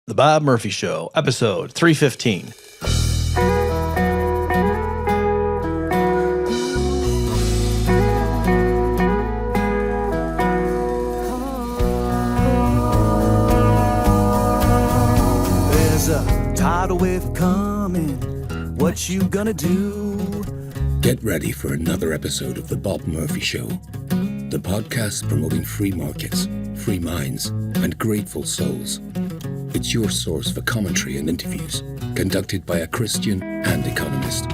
The Bob Murphy Show, episode 315. There's a tidal wave coming. What you gonna do? Get ready for another episode of The Bob Murphy Show, the podcast promoting free markets, free minds, and grateful souls. It's your source for commentary and interviews conducted by a Christian and economist.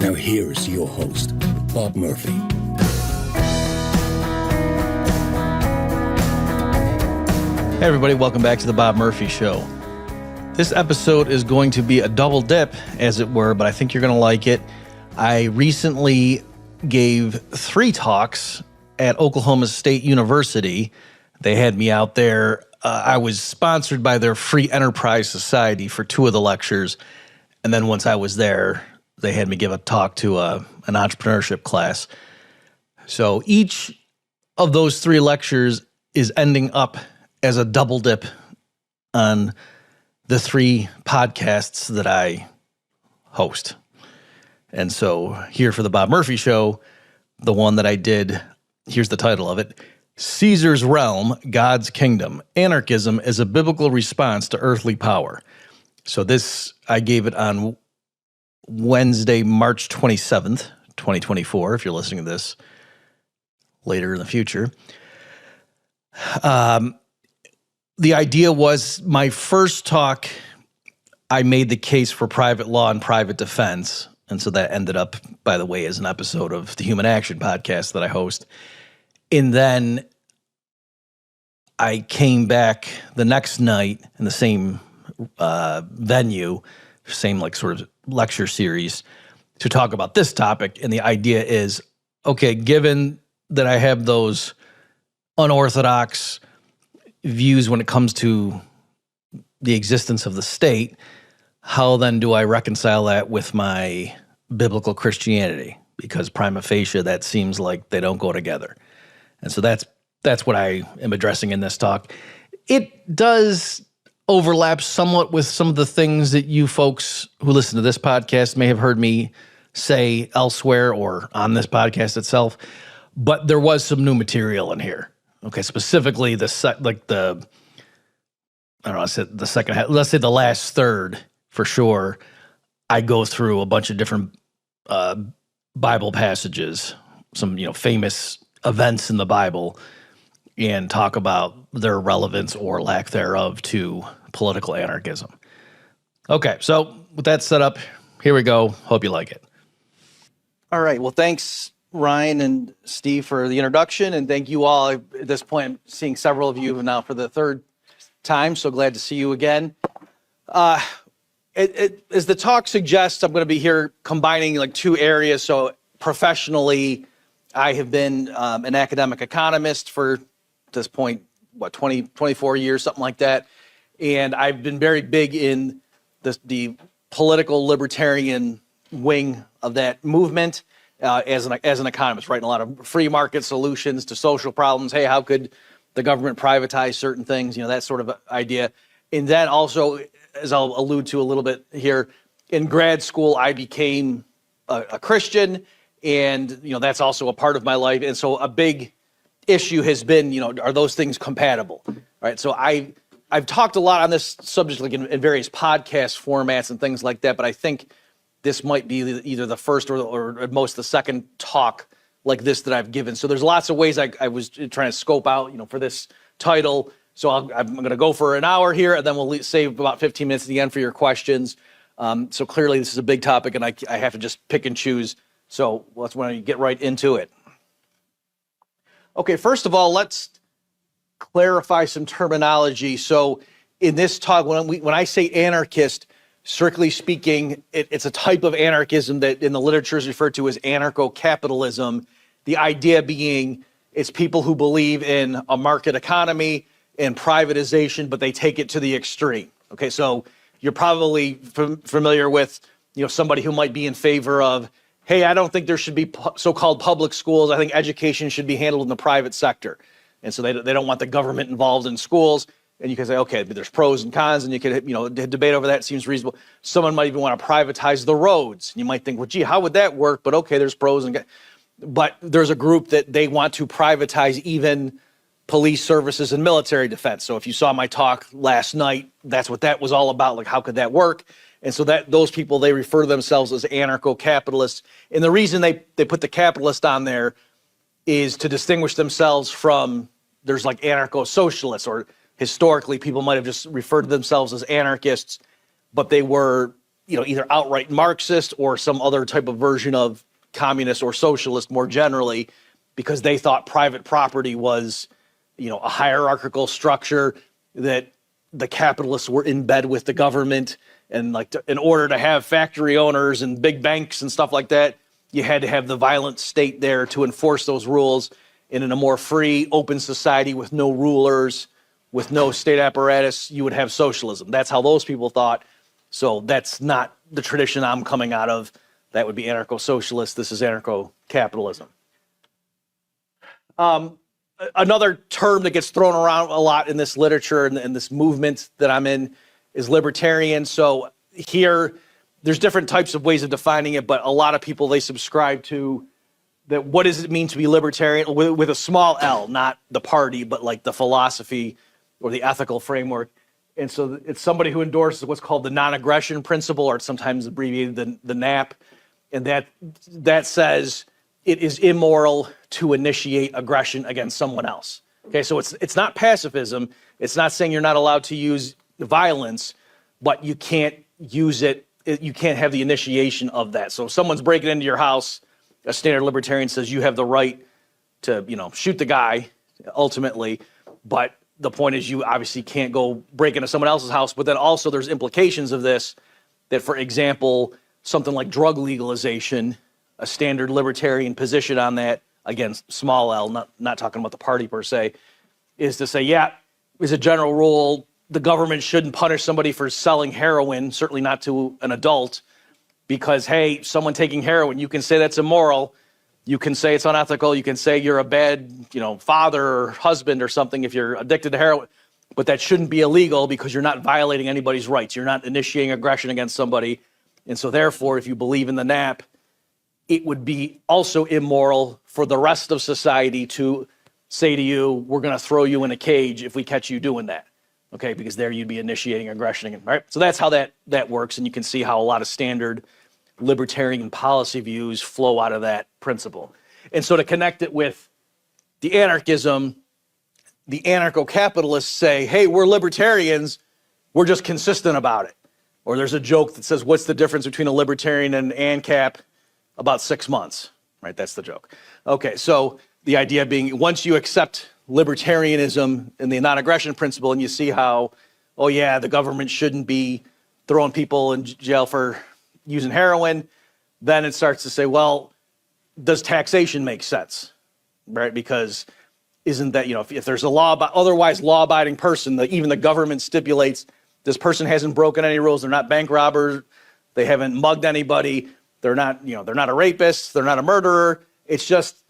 Now here's your host, Bob Murphy. Hey everybody, welcome back to The Bob Murphy Show. This episode is going to be a double dip, as it were, but I think you're going to like it. I recently gave 3 talks at Oklahoma State University. They had me out there. I was sponsored by their Free Enterprise Society for 2 of the lectures. And then once I was there, they had me give a talk to an entrepreneurship class. So each of those 3 lectures is ending up as a double dip on the 3 podcasts that I host. And so here for the Bob Murphy Show, the one that I did, here's the title of it: Caesar's Realm, God's Kingdom, Anarchism as a Biblical Response to Earthly Power. So this, I gave it on Wednesday, March 27th, 2024, if you're listening to this later in the future. The idea was, my first talk, I made the case for private law and private defense. And so that ended up, by the way, as an episode of the Human Action podcast that I host. And then I came back the next night in the same venue, same like sort of lecture series, to talk about this topic. And the idea is, okay, given that I have those unorthodox views when it comes to the existence of the state, how then do I reconcile that with my biblical Christianity? Because prima facie, that seems like they don't go together. And so that's what I am addressing in this talk. It does overlap somewhat with some of the things that you folks who listen to this podcast may have heard me say elsewhere or on this podcast itself, but there was some new material in here. Okay, specifically the second half, let's say the last third for sure. I go through a bunch of different Bible passages, some famous events in the Bible, and talk about their relevance or lack thereof to political anarchism. Okay, so with that set up, here we go. Hope you like it. All right, well, thanks, Ryan and Steve, for the introduction, and thank you all. At this point, I'm seeing several of you now for the 3rd time, so glad to see you again. As the talk suggests, I'm going to be here combining like 2 areas. So professionally, I have been an academic economist for, at this point, 24 years, something like that. And I've been very big in the political libertarian wing of that movement as an economist, writing a lot of free market solutions to social problems. Hey, how could the government privatize certain things? That sort of idea. And then also, as I'll allude to a little bit here, in grad school, I became a Christian. And, that's also a part of my life. And so a big issue has been, are those things compatible? Right. So I've talked a lot on this subject, like in various podcast formats and things like that. But I think this might be either the first or at most the second talk like this that I've given. So there's lots of ways I was trying to scope out, for this title. So I'm going to go for an hour here, and then we'll save about 15 minutes at the end for your questions. So clearly this is a big topic, and I have to just pick and choose. So let's get right into it. Okay, first of all, let's clarify some terminology. So in this talk, when I say anarchist, strictly speaking, it's a type of anarchism that in the literature is referred to as anarcho-capitalism. The idea being it's people who believe in a market economy and privatization, but they take it to the extreme. Okay, so you're probably familiar with somebody who might be in favor of, hey, I don't think there should be so-called public schools. I think education should be handled in the private sector. And so they don't want the government involved in schools. and you can say, okay, but there's pros and cons, and you could, debate over that. It seems reasonable. Someone might even want to privatize the roads. You might think, well, gee, how would that work? But okay, there's pros and cons. But there's a group that they want to privatize even police services and military defense. So if you saw my talk last night, that's what that was all about. Like, how could that work? And so that those people, they refer to themselves as anarcho-capitalists. And the reason they put the capitalist on there is to distinguish themselves from, there's like anarcho-socialists, or historically people might have just referred to themselves as anarchists, but they were, either outright Marxist or some other type of version of communist or socialist more generally, because they thought private property was, a hierarchical structure, that the capitalists were in bed with the government. And like, in order to have factory owners and big banks and stuff like that, you had to have the violent state there to enforce those rules. And in a more free, open society with no rulers, with no state apparatus, you would have socialism. That's how those people thought. So that's not the tradition I'm coming out of. That would be anarcho-socialist. This is anarcho-capitalism. Another term that gets thrown around a lot in this literature and this movement that I'm in is libertarian. So here, there's different types of ways of defining it, but a lot of people, they subscribe to that. What does it mean to be libertarian with a small L, not the party, but like the philosophy or the ethical framework. And so it's somebody who endorses what's called the non-aggression principle, or it's sometimes abbreviated the NAP. And that says it is immoral to initiate aggression against someone else. Okay, so it's not pacifism. It's not saying you're not allowed to use violence, but you can't use it. You can't have the initiation of that. So if someone's breaking into your house, a standard libertarian says you have the right to, shoot the guy ultimately. But the point is, you obviously can't go break into someone else's house. But then also there's implications of this, that, for example, something like drug legalization, a standard libertarian position on that, again, small L, not talking about the party per se, is to say, yeah, as a general rule, the government shouldn't punish somebody for selling heroin, certainly not to an adult, because, hey, someone taking heroin, you can say that's immoral, you can say it's unethical, you can say you're a bad, father or husband or something if you're addicted to heroin, but that shouldn't be illegal because you're not violating anybody's rights. You're not initiating aggression against somebody. And so therefore, if you believe in the NAP, it would be also immoral for the rest of society to say to you, we're going to throw you in a cage if we catch you doing that. Okay, because there you'd be initiating aggression again, right? So that's how that works, and you can see how a lot of standard libertarian policy views flow out of that principle. And so to connect it with the anarchism, the anarcho-capitalists say, hey, we're libertarians, we're just consistent about it. Or there's a joke that says, what's the difference between a libertarian and an ANCAP? About 6 months, right? That's the joke. Okay, so the idea being, once you accept libertarianism and the non-aggression principle, and you see how, oh yeah, the government shouldn't be throwing people in jail for using heroin, then it starts to say, well, does taxation make sense, right? Because isn't that, if there's a otherwise law-abiding person, even the government stipulates this person hasn't broken any rules, they're not bank robbers, they haven't mugged anybody, they're not, they're not a rapist, they're not a murderer. It's just,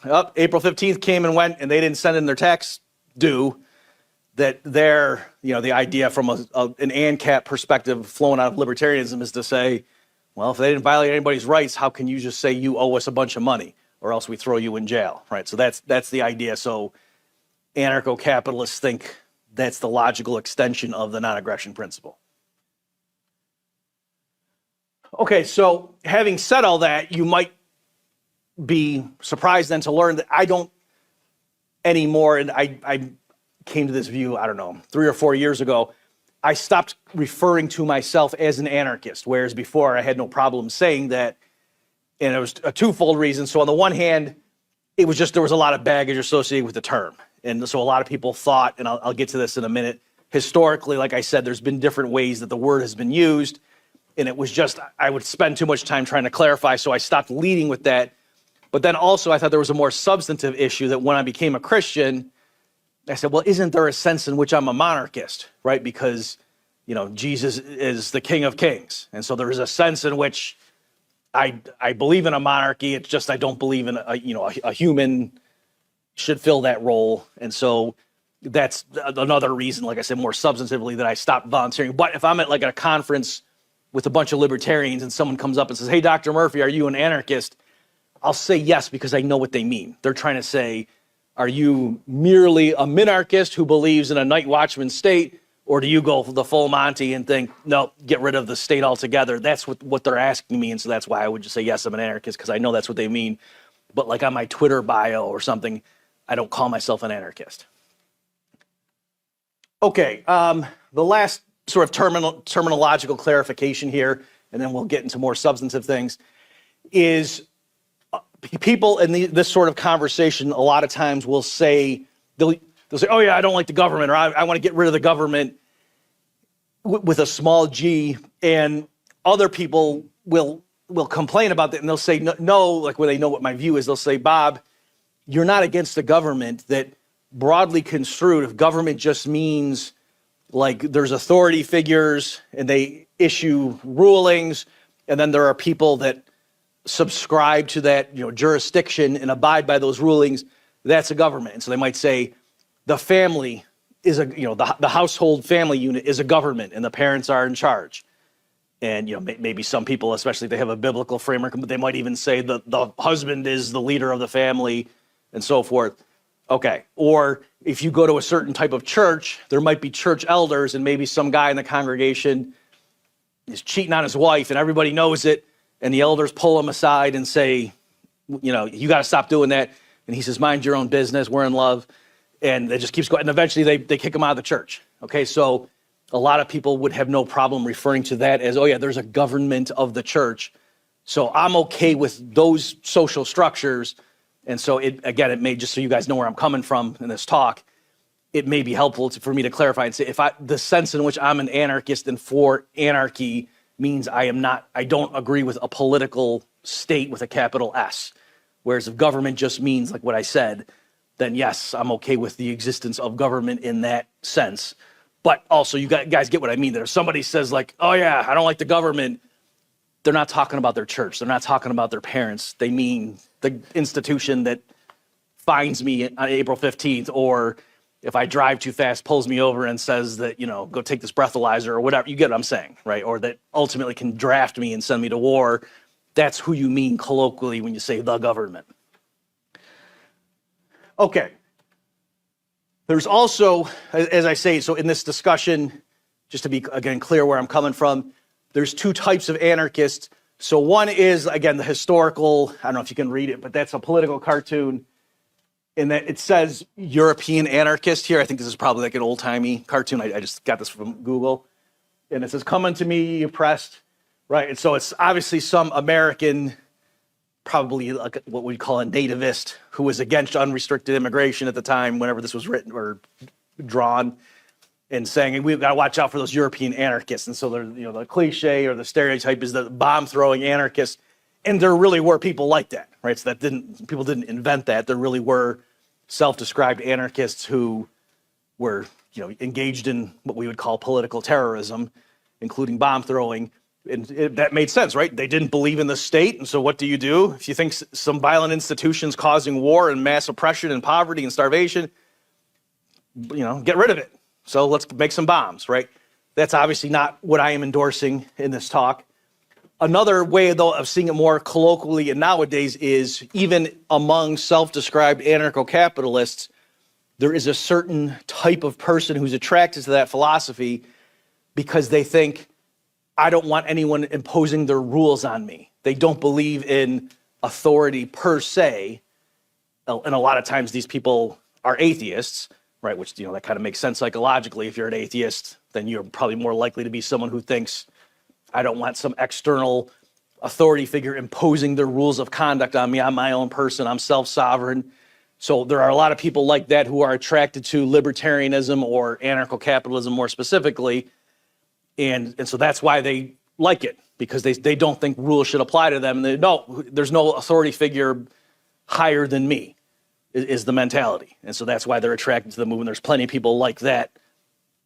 April 15th came and went, and they didn't send in their tax due. That they're, the idea from an ANCAP perspective flowing out of libertarianism is to say, well, if they didn't violate anybody's rights, how can you just say you owe us a bunch of money, or else we throw you in jail, right? So that's the idea. So anarcho-capitalists think that's the logical extension of the non-aggression principle. Okay, so having said all that, you might be surprised then to learn that I don't anymore, and I came to this view, I don't know, 3 or 4 years ago. I stopped referring to myself as an anarchist, whereas before I had no problem saying that, and it was a twofold reason. So on the one hand, it was just there was a lot of baggage associated with the term, and so a lot of people thought, and I'll get to this in a minute, historically, like I said, there's been different ways that the word has been used, and it was just, I would spend too much time trying to clarify, so I stopped leading with that. But then also I thought there was a more substantive issue that when I became a Christian, I said, well, isn't there a sense in which I'm a monarchist, right? Because, Jesus is the King of Kings. And so there is a sense in which I believe in a monarchy. It's just I don't believe in a human should fill that role. And so that's another reason, like I said, more substantively, that I stopped volunteering. But if I'm at like a conference with a bunch of libertarians and someone comes up and says, hey, Dr. Murphy, are you an anarchist? I'll say yes, because I know what they mean. They're trying to say, are you merely a minarchist who believes in a night watchman state, or do you go the full Monty and think, no, get rid of the state altogether? That's what they're asking me, and so that's why I would just say, yes, I'm an anarchist, because I know that's what they mean. But like on my Twitter bio or something, I don't call myself an anarchist. Okay, the last sort of terminological clarification here, and then we'll get into more substantive things, is people in this sort of conversation a lot of times will say, they'll say, oh yeah, I don't like the government, or I want to get rid of the government with a small g, and other people will complain about that, and they'll say, no, like when they know what my view is, they'll say, Bob, you're not against the government. That broadly construed, if government just means like there's authority figures and they issue rulings, and then there are people that subscribe to that, jurisdiction and abide by those rulings, that's a government. And so they might say the family is the household family unit is a government, and the parents are in charge. And maybe some people, especially if they have a biblical framework, they might even say the husband is the leader of the family and so forth. Okay. Or if you go to a certain type of church, there might be church elders, and maybe some guy in the congregation is cheating on his wife and everybody knows it, and the elders pull him aside and say, you got to stop doing that. And he says, mind your own business, we're in love. And it just keeps going. And eventually they kick him out of the church. Okay, so a lot of people would have no problem referring to that as, oh yeah, there's a government of the church. So I'm okay with those social structures. And so it may, just so you guys know where I'm coming from in this talk, it may be helpful for me to clarify and say, the sense in which I'm an anarchist and for anarchy means I don't agree with a political state with a capital S. Whereas if government just means like what I said, then yes, I'm okay with the existence of government in that sense. But also, you guys get what I mean. That if somebody says like, oh yeah, I don't like the government, they're not talking about their church. They're not talking about their parents. They mean the institution that fines me on April 15th, or if I drive too fast, pulls me over and says that, go take this breathalyzer or whatever. You get what I'm saying, right? Or that ultimately can draft me and send me to war. That's who you mean colloquially when you say the government. Okay. There's also, as I say, so in this discussion, just to be, again, clear where I'm coming from, there's two types of anarchists. So one is, again, the historical, I don't know if you can read it, but that's a political cartoon in that it says European anarchist here. I think this is probably like an old-timey cartoon. I just got this from Google. And it says, come unto me, oppressed, right? And so it's obviously some American, probably like what we'd call a nativist, who was against unrestricted immigration at the time, whenever this was written or drawn, and saying, we've got to watch out for those European anarchists. And so the cliche or the stereotype is the bomb-throwing anarchists. And there really were people like that, right? So people didn't invent that. There really were self-described anarchists who were, engaged in what we would call political terrorism, including bomb throwing. And that made sense, right? They didn't believe in the state. And so what do? If you think some violent institutions causing war and mass oppression and poverty and starvation, get rid of it. So let's make some bombs, right? That's obviously not what I am endorsing in this talk. Another way, though, of seeing it more colloquially and nowadays is even among self-described anarcho-capitalists, there is a certain type of person who's attracted to that philosophy because they think, I don't want anyone imposing their rules on me. They don't believe in authority per se. And a lot of times these people are atheists, right? Which, that kind of makes sense psychologically. If you're an atheist, then you're probably more likely to be someone who thinks, I don't want some external authority figure imposing their rules of conduct on me. I'm my own person. I'm self-sovereign. So there are a lot of people like that who are attracted to libertarianism or anarcho-capitalism more specifically. And so that's why they like it, because they don't think rules should apply to them. And there's no authority figure higher than me is the mentality. And so that's why they're attracted to the movement. There's plenty of people like that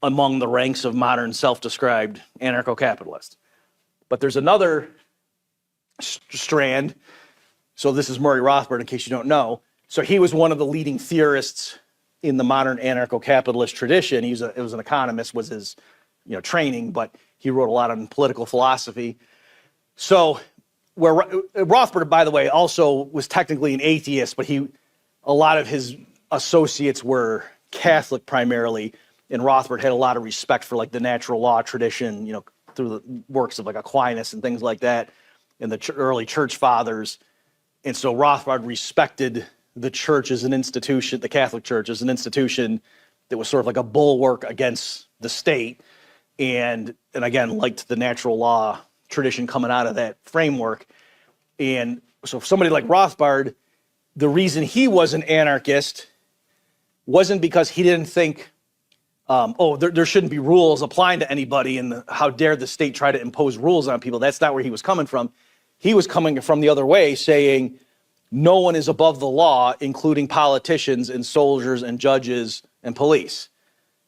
among the ranks of modern self-described anarcho-capitalists. But there's another strand. So this is Murray Rothbard, in case you don't know. So he was one of the leading theorists in the modern anarcho-capitalist tradition. It was an economist, was his training, but he wrote a lot on political philosophy. So where Rothbard, by the way, also was technically an atheist, but a lot of his associates were Catholic primarily, and Rothbard had a lot of respect for like the natural law tradition, through the works of like Aquinas and things like that, and the early church fathers. And so Rothbard respected the church as an institution, the Catholic Church as an institution that was sort of like a bulwark against the state, and again liked the natural law tradition coming out of that framework. And so somebody like Rothbard, the reason he was an anarchist wasn't because he didn't think, there shouldn't be rules applying to anybody, and how dare the state try to impose rules on people. That's not where he was coming from. He was coming from the other way, saying no one is above the law, including politicians and soldiers and judges and police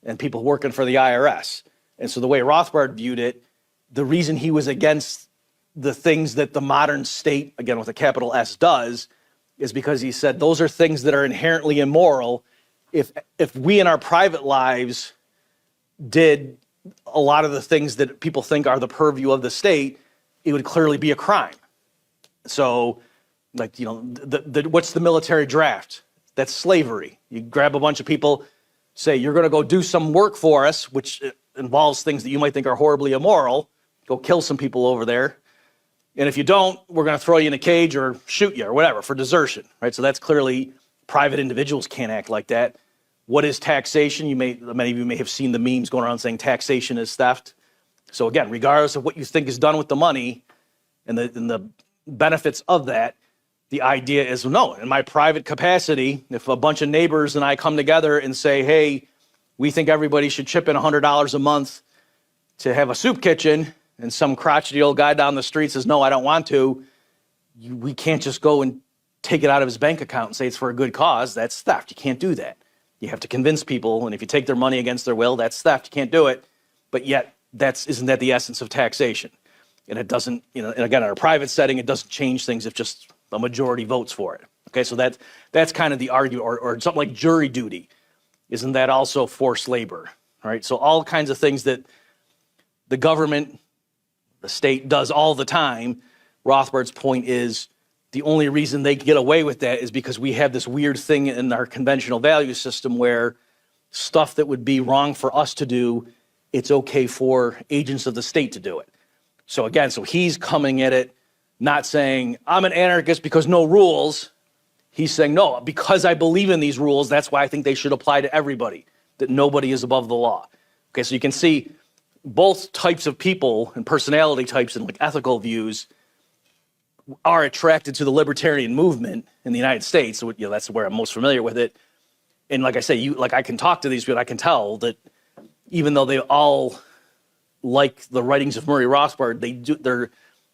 and people working for the IRS. And so the way Rothbard viewed it, the reason he was against the things that the modern state, again with a capital S, does, is because he said those are things that are inherently immoral. If we in our private lives did a lot of the things that people think are the purview of the state, it would clearly be a crime. So, like, what's the military draft? That's slavery. You grab a bunch of people, say, you're going to go do some work for us, which involves things that you might think are horribly immoral. Go kill some people over there. And if you don't, we're going to throw you in a cage or shoot you or whatever for desertion, right? So that's clearly, private individuals can't act like that. What is taxation? Many of you may have seen the memes going around saying taxation is theft. So again, regardless of what you think is done with the money and the benefits of that, the idea is, no, in my private capacity, if a bunch of neighbors and I come together and say, hey, we think everybody should chip in $100 a month to have a soup kitchen, and some crotchety old guy down the street says, no, I don't want to, we can't just go and take it out of his bank account and say it's for a good cause. That's theft. You can't do that. You have to convince people, and if you take their money against their will, that's theft. You can't do it. But yet, isn't that the essence of taxation? And it doesn't, and again, in a private setting, it doesn't change things if just a majority votes for it. Okay, so that's kind of the argument, or something like jury duty. Isn't that also forced labor? Right? So all kinds of things that the government, the state does all the time. Rothbard's point is the only reason they get away with that is because we have this weird thing in our conventional value system where stuff that would be wrong for us to do, it's okay for agents of the state to do it. So again, he's coming at it not saying, I'm an anarchist because no rules. He's saying, no, because I believe in these rules, that's why I think they should apply to everybody, that nobody is above the law. Okay, so you can see both types of people and personality types and like ethical views are attracted to the libertarian movement in the United States. So that's where I'm most familiar with it. And like I say, I can talk to these people, I can tell that even though they all like the writings of Murray Rothbard,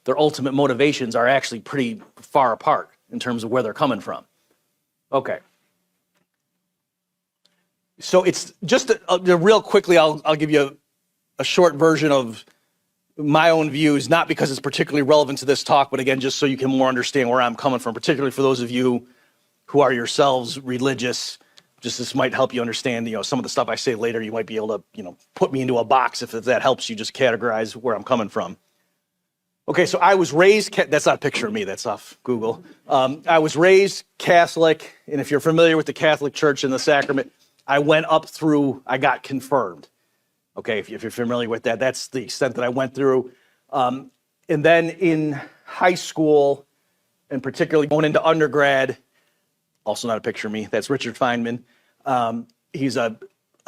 their ultimate motivations are actually pretty far apart in terms of where they're coming from. Okay. So it's just real quickly, I'll give you a short version of my own views, not because it's particularly relevant to this talk, but again, just so you can more understand where I'm coming from, particularly for those of you who are yourselves religious. Just this might help you understand, some of the stuff I say later, you might be able to, put me into a box if that helps you just categorize where I'm coming from. Okay, so I was raised, that's not a picture of me, that's off Google. I was raised Catholic, and if you're familiar with the Catholic Church and the sacrament, I got confirmed. Okay, if you're familiar with that, that's the extent that I went through. And then in high school, and particularly going into undergrad, also not a picture of me, that's Richard Feynman. He's a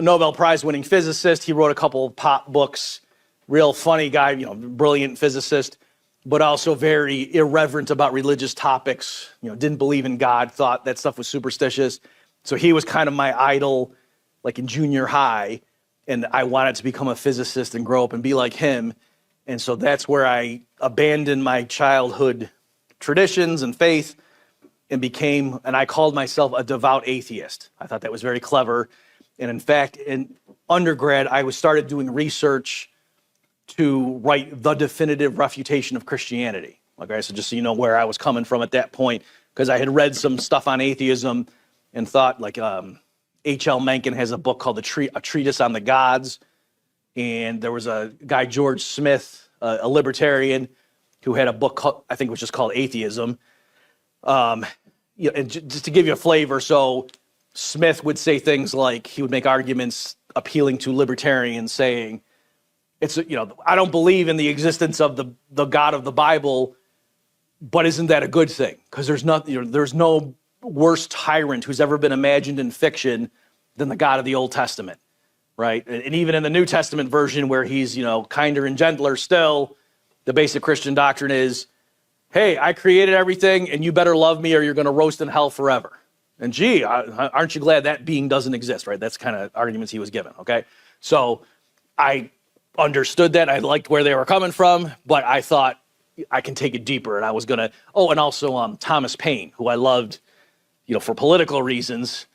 Nobel Prize winning physicist. He wrote a couple of pop books, real funny guy, brilliant physicist, but also very irreverent about religious topics, didn't believe in God, thought that stuff was superstitious. So he was kind of my idol, like in junior high. And I wanted to become a physicist and grow up and be like him. And so that's where I abandoned my childhood traditions and faith and I called myself a devout atheist. I thought that was very clever. And in fact, in undergrad, I started doing research to write the definitive refutation of Christianity. Okay, so just so you know where I was coming from at that point, because I had read some stuff on atheism and thought H.L. Mencken has a book called A Treatise on the Gods. And there was a guy, George Smith, a libertarian, who had a book called, I think it was just called Atheism. And just to give you a flavor, so Smith would say things like, he would make arguments appealing to libertarians saying, I don't believe in the existence of the God of the Bible, but isn't that a good thing? Because there's no worse tyrant who's ever been imagined in fiction than the God of the Old Testament, right? And even in the New Testament version where he's, kinder and gentler still, the basic Christian doctrine is, hey, I created everything and you better love me or you're going to roast in hell forever. And gee, aren't you glad that being doesn't exist, right? That's kind of arguments he was given, okay? So I understood that. I liked where they were coming from, but I thought I can take it deeper. And I was going to, and also Thomas Paine, who I loved, for political reasons.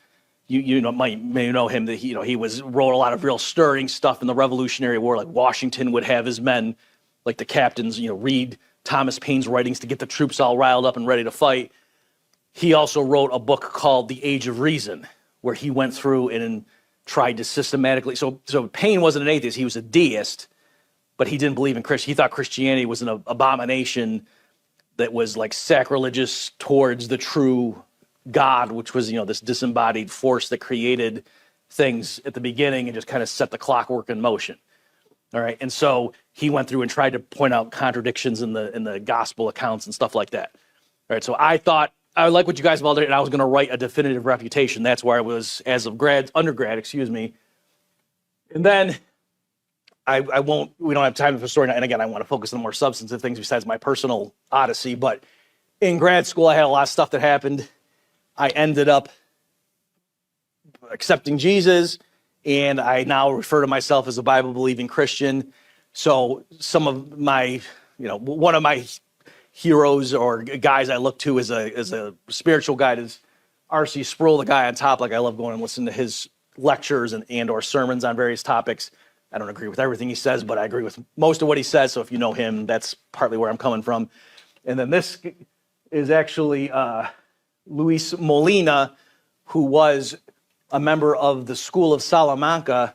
You may know him, that he wrote a lot of real stirring stuff in the Revolutionary War. Like Washington would have his men, like the captains, read Thomas Paine's writings to get the troops all riled up and ready to fight. He also wrote a book called The Age of Reason, where he went through and tried to systematically. So Paine wasn't an atheist; he was a deist, but he didn't believe in Christianity. He thought Christianity was an abomination that was like sacrilegious towards the true God, which was, this disembodied force that created things at the beginning and just kind of set the clockwork in motion. All right. And so he went through and tried to point out contradictions in the gospel accounts and stuff like that. All right. So I thought, I like what you guys have all done, and I was going to write a definitive refutation. That's where I was as of undergrad. And then we don't have time for the story. And again, I want to focus on more substantive things besides my personal odyssey. But in grad school, I had a lot of stuff that happened. I ended up accepting Jesus, and I now refer to myself as a Bible-believing Christian. So some of my, one of my heroes or guys I look to as a spiritual guide is R.C. Sproul, the guy on top. Like, I love going and listening to his lectures and or sermons on various topics. I don't agree with everything he says, but I agree with most of what he says. So if you know him, that's partly where I'm coming from. And then this is actually Luis Molina, who was a member of the School of Salamanca.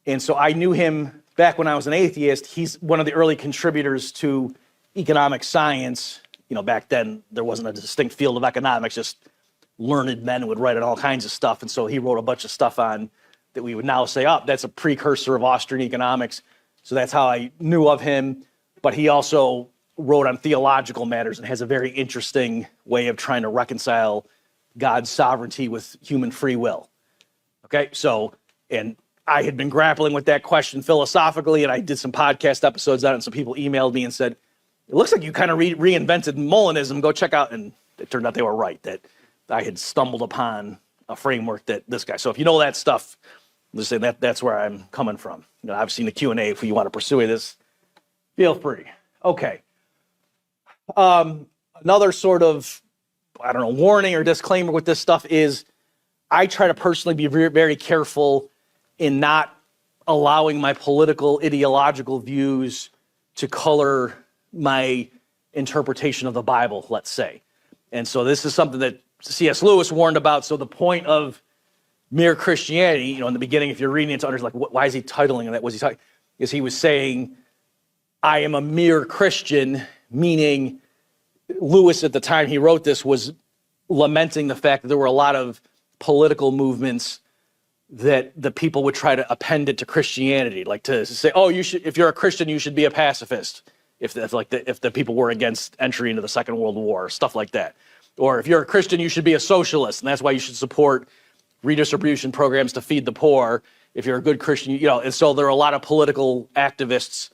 And so I knew him back when I was an atheist. He's one of the early contributors to economic science. Back then there wasn't a distinct field of economics, just learned men would write on all kinds of stuff. And so he wrote a bunch of stuff on that we would now say, that's a precursor of Austrian economics. So that's how I knew of him. But he also wrote on theological matters and has a very interesting way of trying to reconcile God's sovereignty with human free will. Okay, so, and I had been grappling with that question philosophically, and I did some podcast episodes on it, and some people emailed me and said, it looks like you kind of reinvented Molinism. Go check out. And it turned out they were right, that I had stumbled upon a framework that this guy. So if you know that stuff, let's say that's where I'm coming from. I've seen the Q&A. If you want to pursue this, feel free. Okay. Another sort of, warning or disclaimer with this stuff is I try to personally be very, very careful in not allowing my political, ideological views to color my interpretation of the Bible, let's say. And so this is something that C.S. Lewis warned about. So the point of mere Christianity, in the beginning, if you're reading it to understand, like, why is he titling that? Was he talking? Is he was saying, I am a mere Christian, meaning Lewis at the time he wrote this was lamenting the fact that there were a lot of political movements that the people would try to append it to Christianity, like to say, if you're a Christian, you should be a pacifist. If the people were against entry into the Second World War, stuff like that. Or if you're a Christian, you should be a socialist, and that's why you should support redistribution programs to feed the poor. If you're a good Christian, and so there are a lot of political activists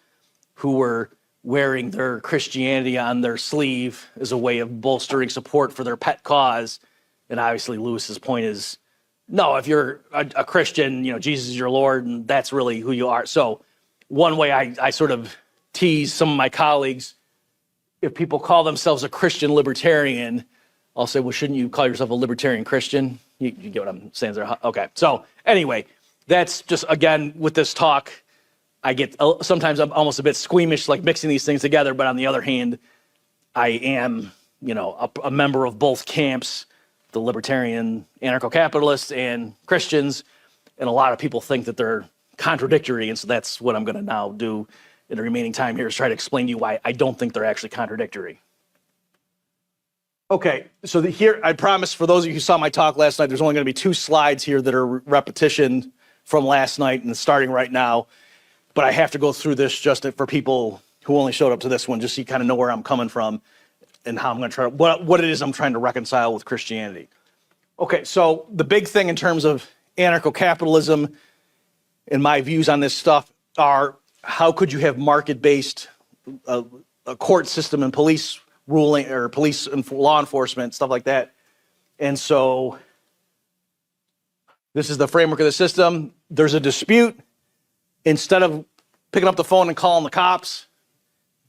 who were wearing their Christianity on their sleeve as a way of bolstering support for their pet cause. And obviously Lewis's point is, no, if you're a Christian, Jesus is your Lord, and that's really who you are. So one way I sort of tease some of my colleagues, if people call themselves a Christian libertarian, I'll say, well, shouldn't you call yourself a libertarian Christian? You get what I'm saying there? Okay. So anyway, that's just, again, with this talk, I get, sometimes I'm almost a bit squeamish, like mixing these things together. But on the other hand, I am, a member of both camps. the libertarian anarcho-capitalists and Christians, and a lot of people think that they're contradictory, and so that's what I'm going to now do in the remaining time here is try to explain to you why I don't think they're actually contradictory. Okay, so here, I promise for those of you who saw my talk last night, there's only going to be 2 slides here that are repetition from last night and starting right now, but I have to go through this just for people who only showed up to this one, just so you kind of know where I'm coming from and how I'm going to try, what it is I'm trying to reconcile with Christianity. Okay, so the big thing in terms of anarcho-capitalism and my views on this stuff are, how could you have market-based a court system and police ruling, or police and law enforcement, stuff like that. And so this is the framework of the system. There's a dispute. Instead of picking up the phone and calling the cops,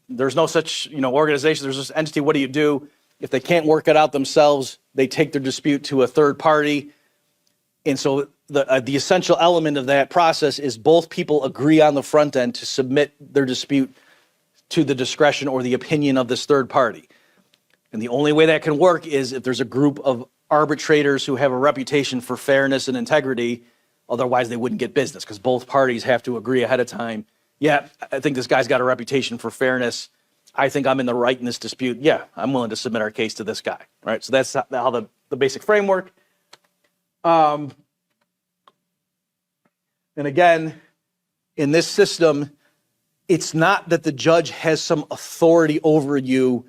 there's no such, organization, there's this entity. What do? If they can't work it out themselves, they take their dispute to a third party. And so the essential element of that process is both people agree on the front end to submit their dispute to the discretion or the opinion of this third party. And the only way that can work is if there's a group of arbitrators who have a reputation for fairness and integrity. Otherwise, they wouldn't get business, because both parties have to agree ahead of time. Yeah, I think this guy's got a reputation for fairness. I think I'm in the right in this dispute. Yeah, I'm willing to submit our case to this guy. Right? So that's how the basic framework. And again, in this system, it's not that the judge has some authority over you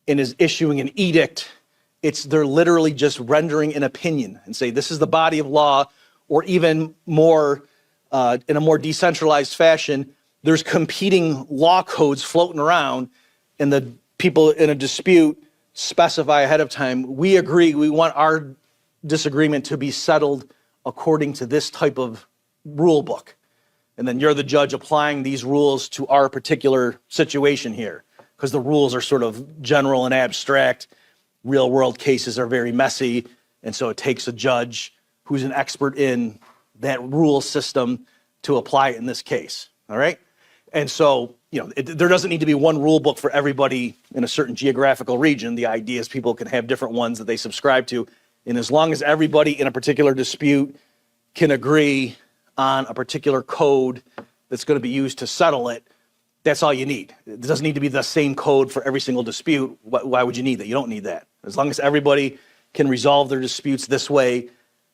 and is issuing an edict. They're literally just rendering an opinion and say, this is the body of law, or even more, in a more decentralized fashion, there's competing law codes floating around, and the people in a dispute specify ahead of time, we agree, we want our disagreement to be settled according to this type of rule book. And then you're the judge applying these rules to our particular situation here, because the rules are sort of general and abstract. Real world cases are very messy. And so it takes a judge who's an expert in that rule system to apply it in this case. All right. And so, there doesn't need to be one rule book for everybody in a certain geographical region. The idea is people can have different ones that they subscribe to. And as long as everybody in a particular dispute can agree on a particular code that's going to be used to settle it, that's all you need. It doesn't need to be the same code for every single dispute. Why would you need that? You don't need that. As long as everybody can resolve their disputes this way,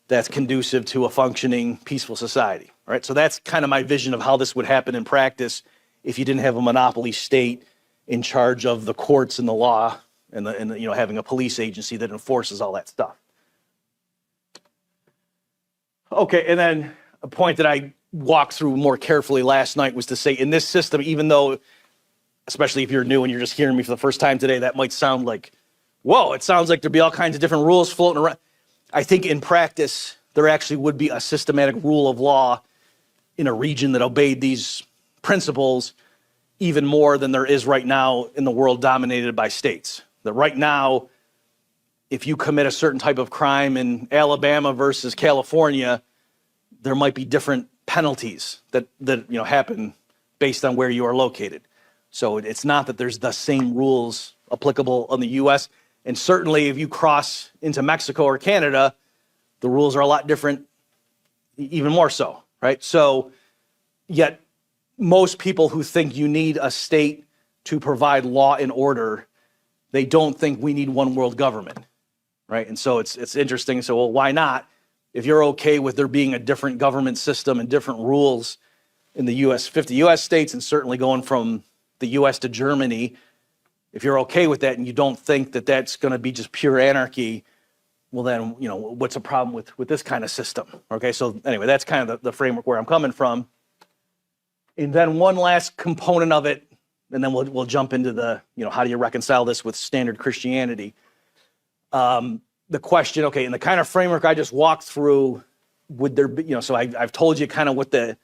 that's conducive to a functioning, peaceful society. All right? So that's kind of my vision of how this would happen in practice if you didn't have a monopoly state in charge of the courts and the law and having a police agency that enforces all that stuff. Okay, and then a point that I walked through more carefully last night was to say, in this system, even though, especially if you're new and you're just hearing me for the first time today, that might sound like, whoa, it sounds like there'd be all kinds of different rules floating around. I think in practice, there actually would be a systematic rule of law in a region that obeyed these principles even more than there is right now in the world dominated by states. That right now, if you commit a certain type of crime in Alabama versus California, there might be different penalties that happen based on where you are located. So it's not that there's the same rules applicable in the U.S. And certainly if you cross into Mexico or Canada, the rules are a lot different, even more so, right? So yet most people who think you need a state to provide law and order, they don't think we need one world government, right? And so it's interesting. So, well, why not? If you're okay with there being a different government system and different rules in the U.S., 50 U.S. states, and certainly going from the U.S. to Germany, if you're okay with that and you don't think that that's going to be just pure anarchy, well then, what's a problem with this kind of system? Okay, so anyway, that's kind of the framework where I'm coming from. And then one last component of it, and then we'll jump into the, how do you reconcile this with standard Christianity? The question, okay, in the kind of framework I just walked through, would there be, so I've told you kind of what the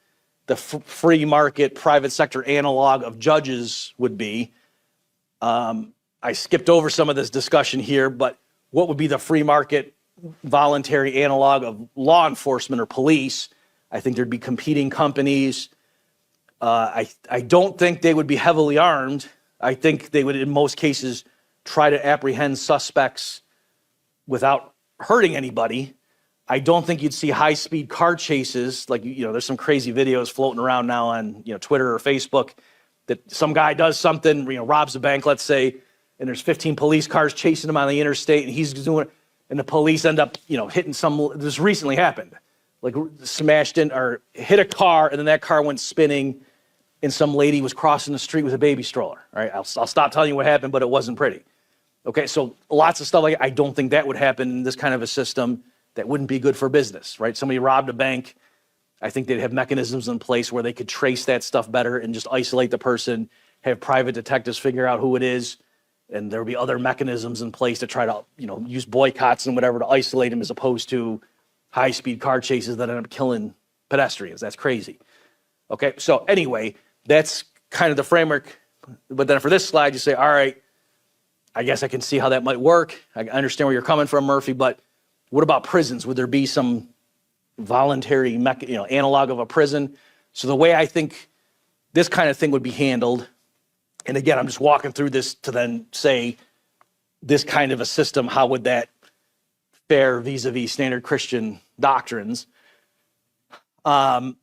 free market, private sector analog of judges would be. I skipped over some of this discussion here, but what would be the free market voluntary analog of law enforcement or police? I think there'd be competing companies. I don't think they would be heavily armed. I think they would, in most cases, try to apprehend suspects without hurting anybody, I don't think you'd see high-speed car chases. Like, there's some crazy videos floating around now on, Twitter or Facebook that some guy does something, robs a bank, let's say, and there's 15 police cars chasing him on the interstate, and he's doing it, and the police end up, hitting this recently happened, like smashed in or hit a car, and then that car went spinning, and some lady was crossing the street with a baby stroller. All right, I'll stop telling you what happened, but it wasn't pretty. Okay, so lots of stuff like I don't think that would happen in this kind of a system. That wouldn't be good for business, right? Somebody robbed a bank. I think they'd have mechanisms in place where they could trace that stuff better and just isolate the person, have private detectives figure out who it is, and there would be other mechanisms in place to try to, use boycotts and whatever to isolate them as opposed to high-speed car chases that end up killing pedestrians. That's crazy. Okay, so anyway, that's kind of the framework. But then for this slide, you say, all right, I guess I can see how that might work. I understand where you're coming from, Murphy, but what about prisons? Would there be some voluntary analog of a prison? So the way I think this kind of thing would be handled, and again, I'm just walking through this to then say this kind of a system, how would that fare vis-a-vis standard Christian doctrines? I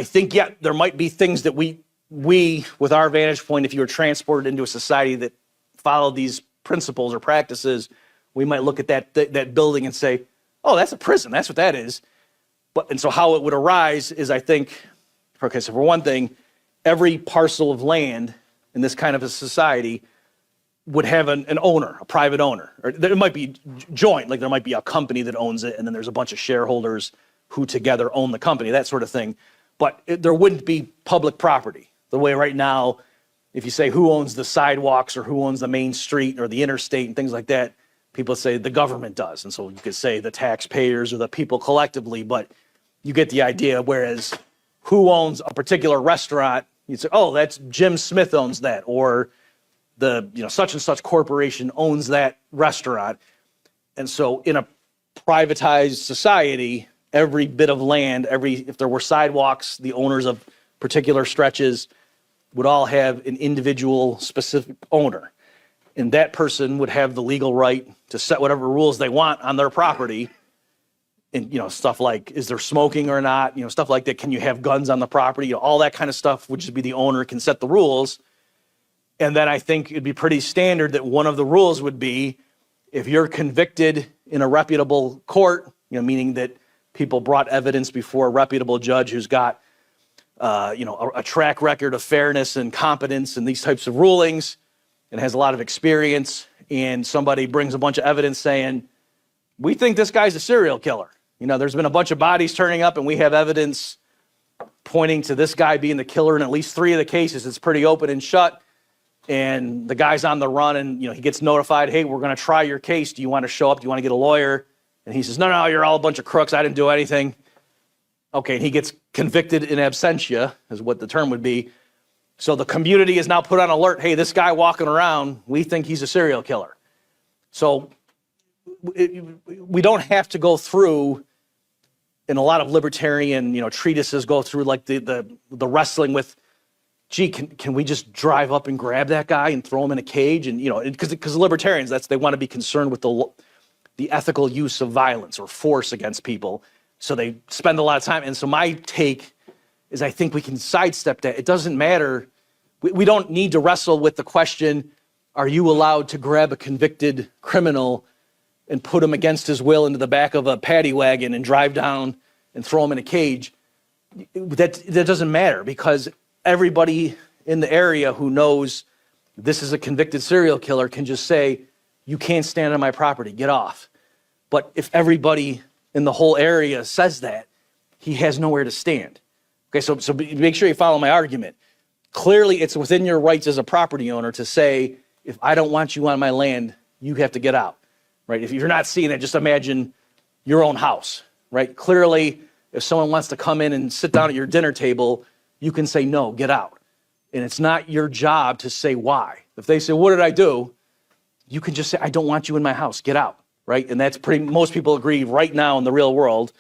think, there might be things that we, with our vantage point, if you were transported into a society that followed these principles or practices, we might look at that building and say, oh, that's a prison. That's what that is. And so how it would arise is, I think, okay, so for one thing, every parcel of land in this kind of a society would have an owner, a private owner. Or it might be joint, like there might be a company that owns it, and then there's a bunch of shareholders who together own the company, that sort of thing. But there wouldn't be public property. The way right now, if you say who owns the sidewalks or who owns the main street or the interstate and things like that, people say the government does. And so you could say the taxpayers or the people collectively, but you get the idea. Whereas who owns a particular restaurant, you'd say, oh, that's Jim Smith owns that, or the such and such corporation owns that restaurant. And so in a privatized society, every bit of land, if there were sidewalks, the owners of particular stretches would all have an individual specific owner. And that person would have the legal right to set whatever rules they want on their property. And, stuff like, is there smoking or not? Stuff like that. Can you have guns on the property? All that kind of stuff would just be the owner can set the rules. And then I think it'd be pretty standard that one of the rules would be, if you're convicted in a reputable court, meaning that people brought evidence before a reputable judge who's got, a track record of fairness and competence and these types of rulings and has a lot of experience, and somebody brings a bunch of evidence saying, we think this guy's a serial killer. There's been a bunch of bodies turning up and we have evidence pointing to this guy being the killer in at least 3 of the cases. It's pretty open and shut. And the guy's on the run and, he gets notified, hey, we're going to try your case. Do you want to show up? Do you want to get a lawyer? And he says, no, you're all a bunch of crooks. I didn't do anything. Okay, and he gets convicted in absentia, is what the term would be. So the community is now put on alert. Hey, this guy walking around, we think he's a serial killer. So we don't have to go through, and a lot of libertarian, treatises go through like the wrestling with, gee, can we just drive up and grab that guy and throw him in a cage? And, because libertarians, they want to be concerned with the ethical use of violence or force against people. So they spend a lot of time. And so my take is I think we can sidestep that. It doesn't matter. We don't need to wrestle with the question, are you allowed to grab a convicted criminal and put him against his will into the back of a paddy wagon and drive down and throw him in a cage? That doesn't matter, because everybody in the area who knows this is a convicted serial killer can just say, you can't stand on my property, get off. But if everybody in the whole area says that, he has nowhere to stand. Okay, so make sure you follow my argument. Clearly, it's within your rights as a property owner to say, if I don't want you on my land, you have to get out, right? If you're not seeing that, just imagine your own house, right? Clearly, if someone wants to come in and sit down at your dinner table, you can say, no, get out. And it's not your job to say why. If they say, what did I do? You can just say, I don't want you in my house, get out, right? And that's most people agree right now in the real world,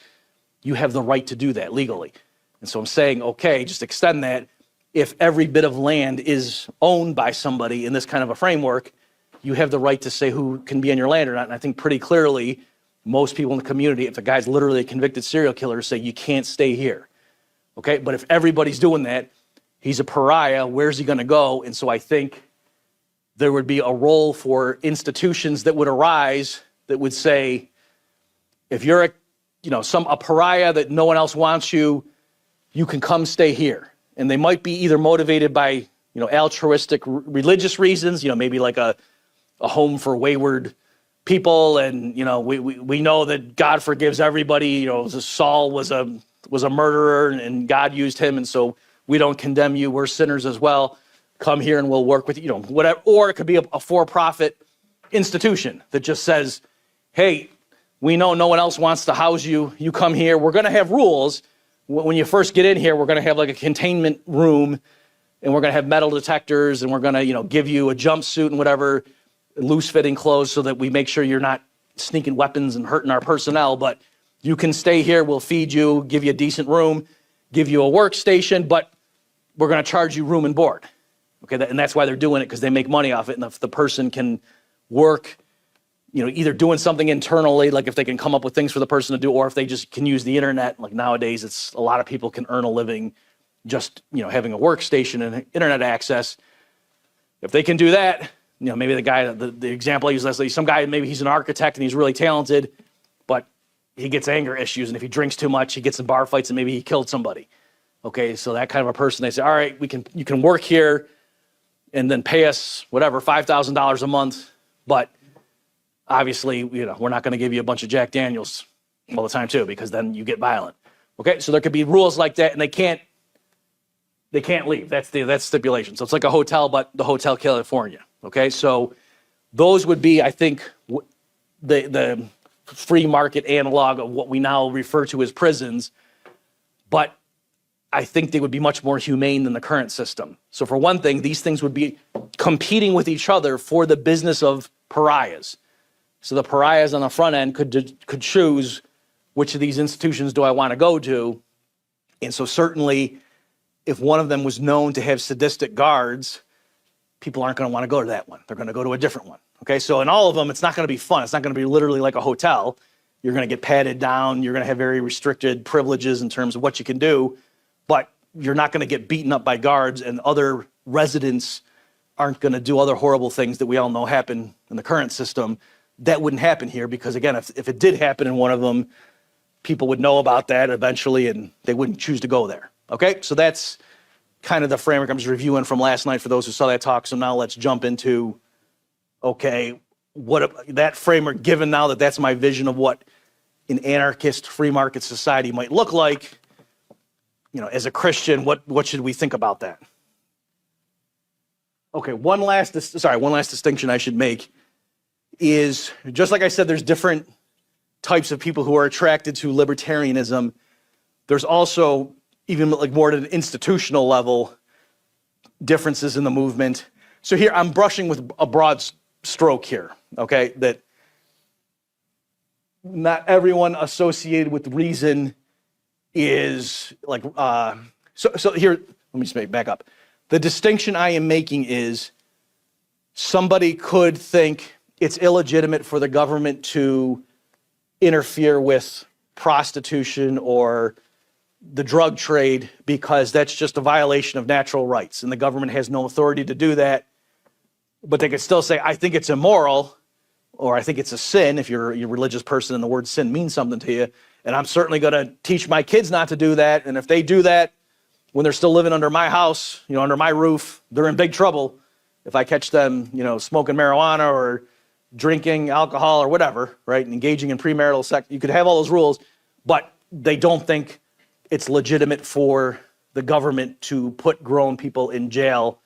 you have the right to do that legally. And so I'm saying, okay, just extend that. If every bit of land is owned by somebody in this kind of a framework, you have the right to say who can be on your land or not. And I think pretty clearly most people in the community, if a guy's literally a convicted serial killer, say you can't stay here. Okay, but if everybody's doing that, he's a pariah. Where's he going to go? And so I think there would be a role for institutions that would arise that would say, if you're a pariah that no one else wants you, you can come stay here. And they might be either motivated by altruistic religious reasons, maybe like a home for wayward people, and we know that God forgives everybody. Saul was a murderer, and God used him, and so we don't condemn you. We're sinners as well. Come here and we'll work with you. Whatever. Or it could be a for-profit institution that just says, hey, we know no one else wants to house you. You come here. We're going to have rules. When you first get in here, we're going to have like a containment room, and we're going to have metal detectors, and we're going to give you a jumpsuit and whatever, loose-fitting clothes, so that we make sure you're not sneaking weapons and hurting our personnel. But you can stay here. We'll feed you, give you a decent room, give you a workstation, but we're going to charge you room and board. Okay, and that's why they're doing it, because they make money off it. And if the person can work, either doing something internally, like if they can come up with things for the person to do, or if they just can use the internet. Like nowadays, it's a lot of people can earn a living just having a workstation and internet access. If they can do that, maybe the guy, the example I used last week, some guy, maybe he's an architect and he's really talented, but he gets anger issues, and if he drinks too much, he gets in bar fights, and maybe he killed somebody. Okay, so that kind of a person, they say, all right, you can work here and then pay us whatever, $5,000 a month, but obviously, we're not going to give you a bunch of Jack Daniels all the time too, because then you get violent. Okay, so there could be rules like that, and they can't leave. That's stipulation. So it's like a hotel, but the Hotel California. Okay, so those would be, I think, the free market analog of what we now refer to as prisons, but I think they would be much more humane than the current system. So for one thing, these things would be competing with each other for the business of pariahs. So the pariahs on the front end could choose which of these institutions do I want to go to. And so certainly if one of them was known to have sadistic guards, people aren't going to want to go to that one. They're going to go to a different one. Okay, so in all of them, it's not going to be fun. It's not going to be literally like a hotel. You're going to get patted down. You're going to have very restricted privileges in terms of what you can do, but you're not going to get beaten up by guards, and other residents aren't going to do other horrible things that we all know happen in the current system. That wouldn't happen here because, again, if it did happen in one of them, people would know about that eventually, and they wouldn't choose to go there. Okay, so that's kind of the framework I'm just reviewing from last night for those who saw that talk. So now let's jump into, okay, what that framework, given now that that's my vision of what an anarchist free market society might look like, as a Christian, what should we think about that? Okay, one last distinction I should make is, just like I said, there's different types of people who are attracted to libertarianism. There's also, even like more at an institutional level, differences in the movement. So here, I'm brushing with a broad stroke here, okay, that not everyone associated with reason is like, so here, let me just back up. The distinction I am making is somebody could think it's illegitimate for the government to interfere with prostitution or the drug trade because that's just a violation of natural rights, and the government has no authority to do that. But they could still say, I think it's immoral, or I think it's a sin, if you're a religious person and the word sin means something to you, and I'm certainly going to teach my kids not to do that, and if they do that when they're still living under my house, under my roof, they're in big trouble if I catch them, smoking marijuana or drinking alcohol or whatever, right, and engaging in premarital sex. You could have all those rules, but they don't think it's legitimate for the government to put grown people in jail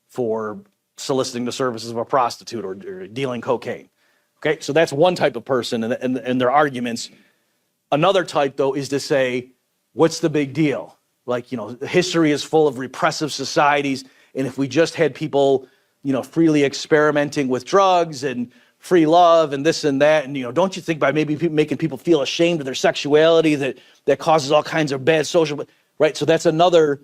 for soliciting the services of a prostitute or dealing cocaine. Okay, so that's one type of person and their arguments. Another type, though, is to say, what's the big deal? Like, history is full of repressive societies, and if we just had people, freely experimenting with drugs and free love and this and that, and, don't you think by maybe making people feel ashamed of their sexuality that causes all kinds of bad social, right? So that's another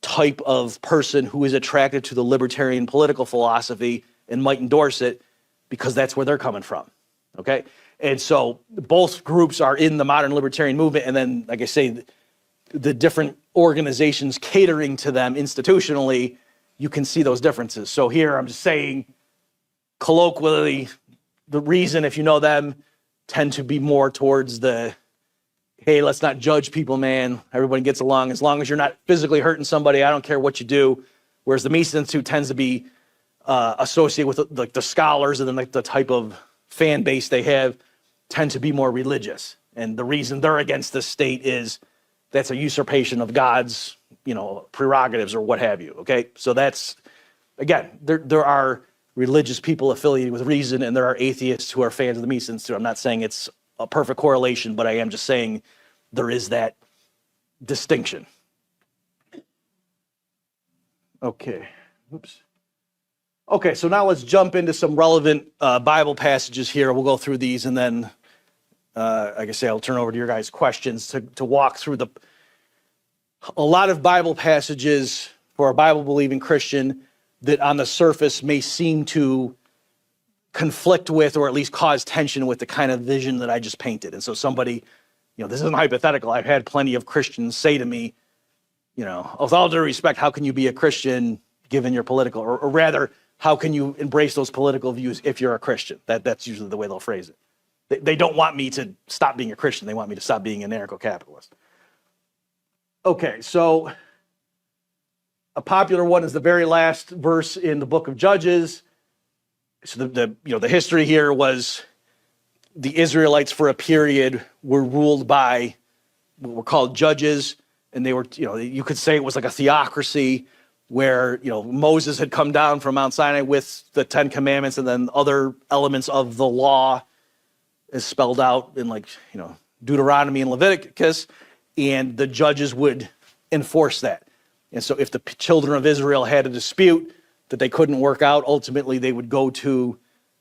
type of person who is attracted to the libertarian political philosophy and might endorse it because that's where they're coming from, okay? And so both groups are in the modern libertarian movement. And then, like I say, the different organizations catering to them institutionally, you can see those differences. So here I'm just saying, colloquially, the reason, if you know them, tend to be more towards the, hey, let's not judge people, man. Everybody gets along. As long as you're not physically hurting somebody, I don't care what you do. Whereas the Mises Institute tends to be associated with the scholars, and then like the type of fan base they have tend to be more religious. And the reason they're against the state is that's a usurpation of God's, prerogatives or what have you. Okay, so that's, again, there are religious people affiliated with Reason, and there are atheists who are fans of the Mises Institute. I'm not saying it's a perfect correlation, but I am just saying there is that distinction. Okay. Oops. Okay, so now let's jump into some relevant Bible passages here. We'll go through these, and then, like I say, I'll turn over to your guys' questions to walk through a lot of Bible passages for a Bible-believing Christian that on the surface may seem to conflict with, or at least cause tension with, the kind of vision that I just painted. And so somebody, this isn't hypothetical. I've had plenty of Christians say to me, with all due respect, how can you be a Christian given your political, or rather, how can you embrace those political views if you're a Christian? That's usually the way they'll phrase it. They don't want me to stop being a Christian. They want me to stop being an anarcho-capitalist. Okay, so a popular one is the very last verse in the book of Judges. So the history here was the Israelites for a period were ruled by what were called judges, and they were, you could say it was like a theocracy where, Moses had come down from Mount Sinai with the 10 Commandments, and then other elements of the law is spelled out in Deuteronomy and Leviticus, and the judges would enforce that. And so if the children of Israel had a dispute that they couldn't work out, ultimately they would go to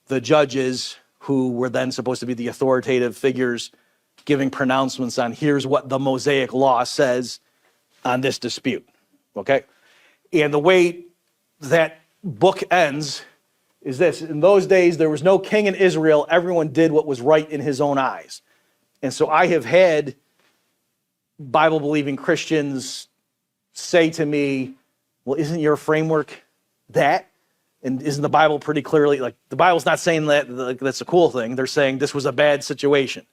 the judges, who were then supposed to be the authoritative figures giving pronouncements on here's what the Mosaic law says on this dispute, okay? And the way that book ends is this: in those days, there was no king in Israel. Everyone did what was right in his own eyes. And so I have had Bible-believing Christians say to me, well, isn't your framework that? And isn't the Bible pretty clearly, the Bible's not saying that that's a cool thing. They're saying this was a bad situation,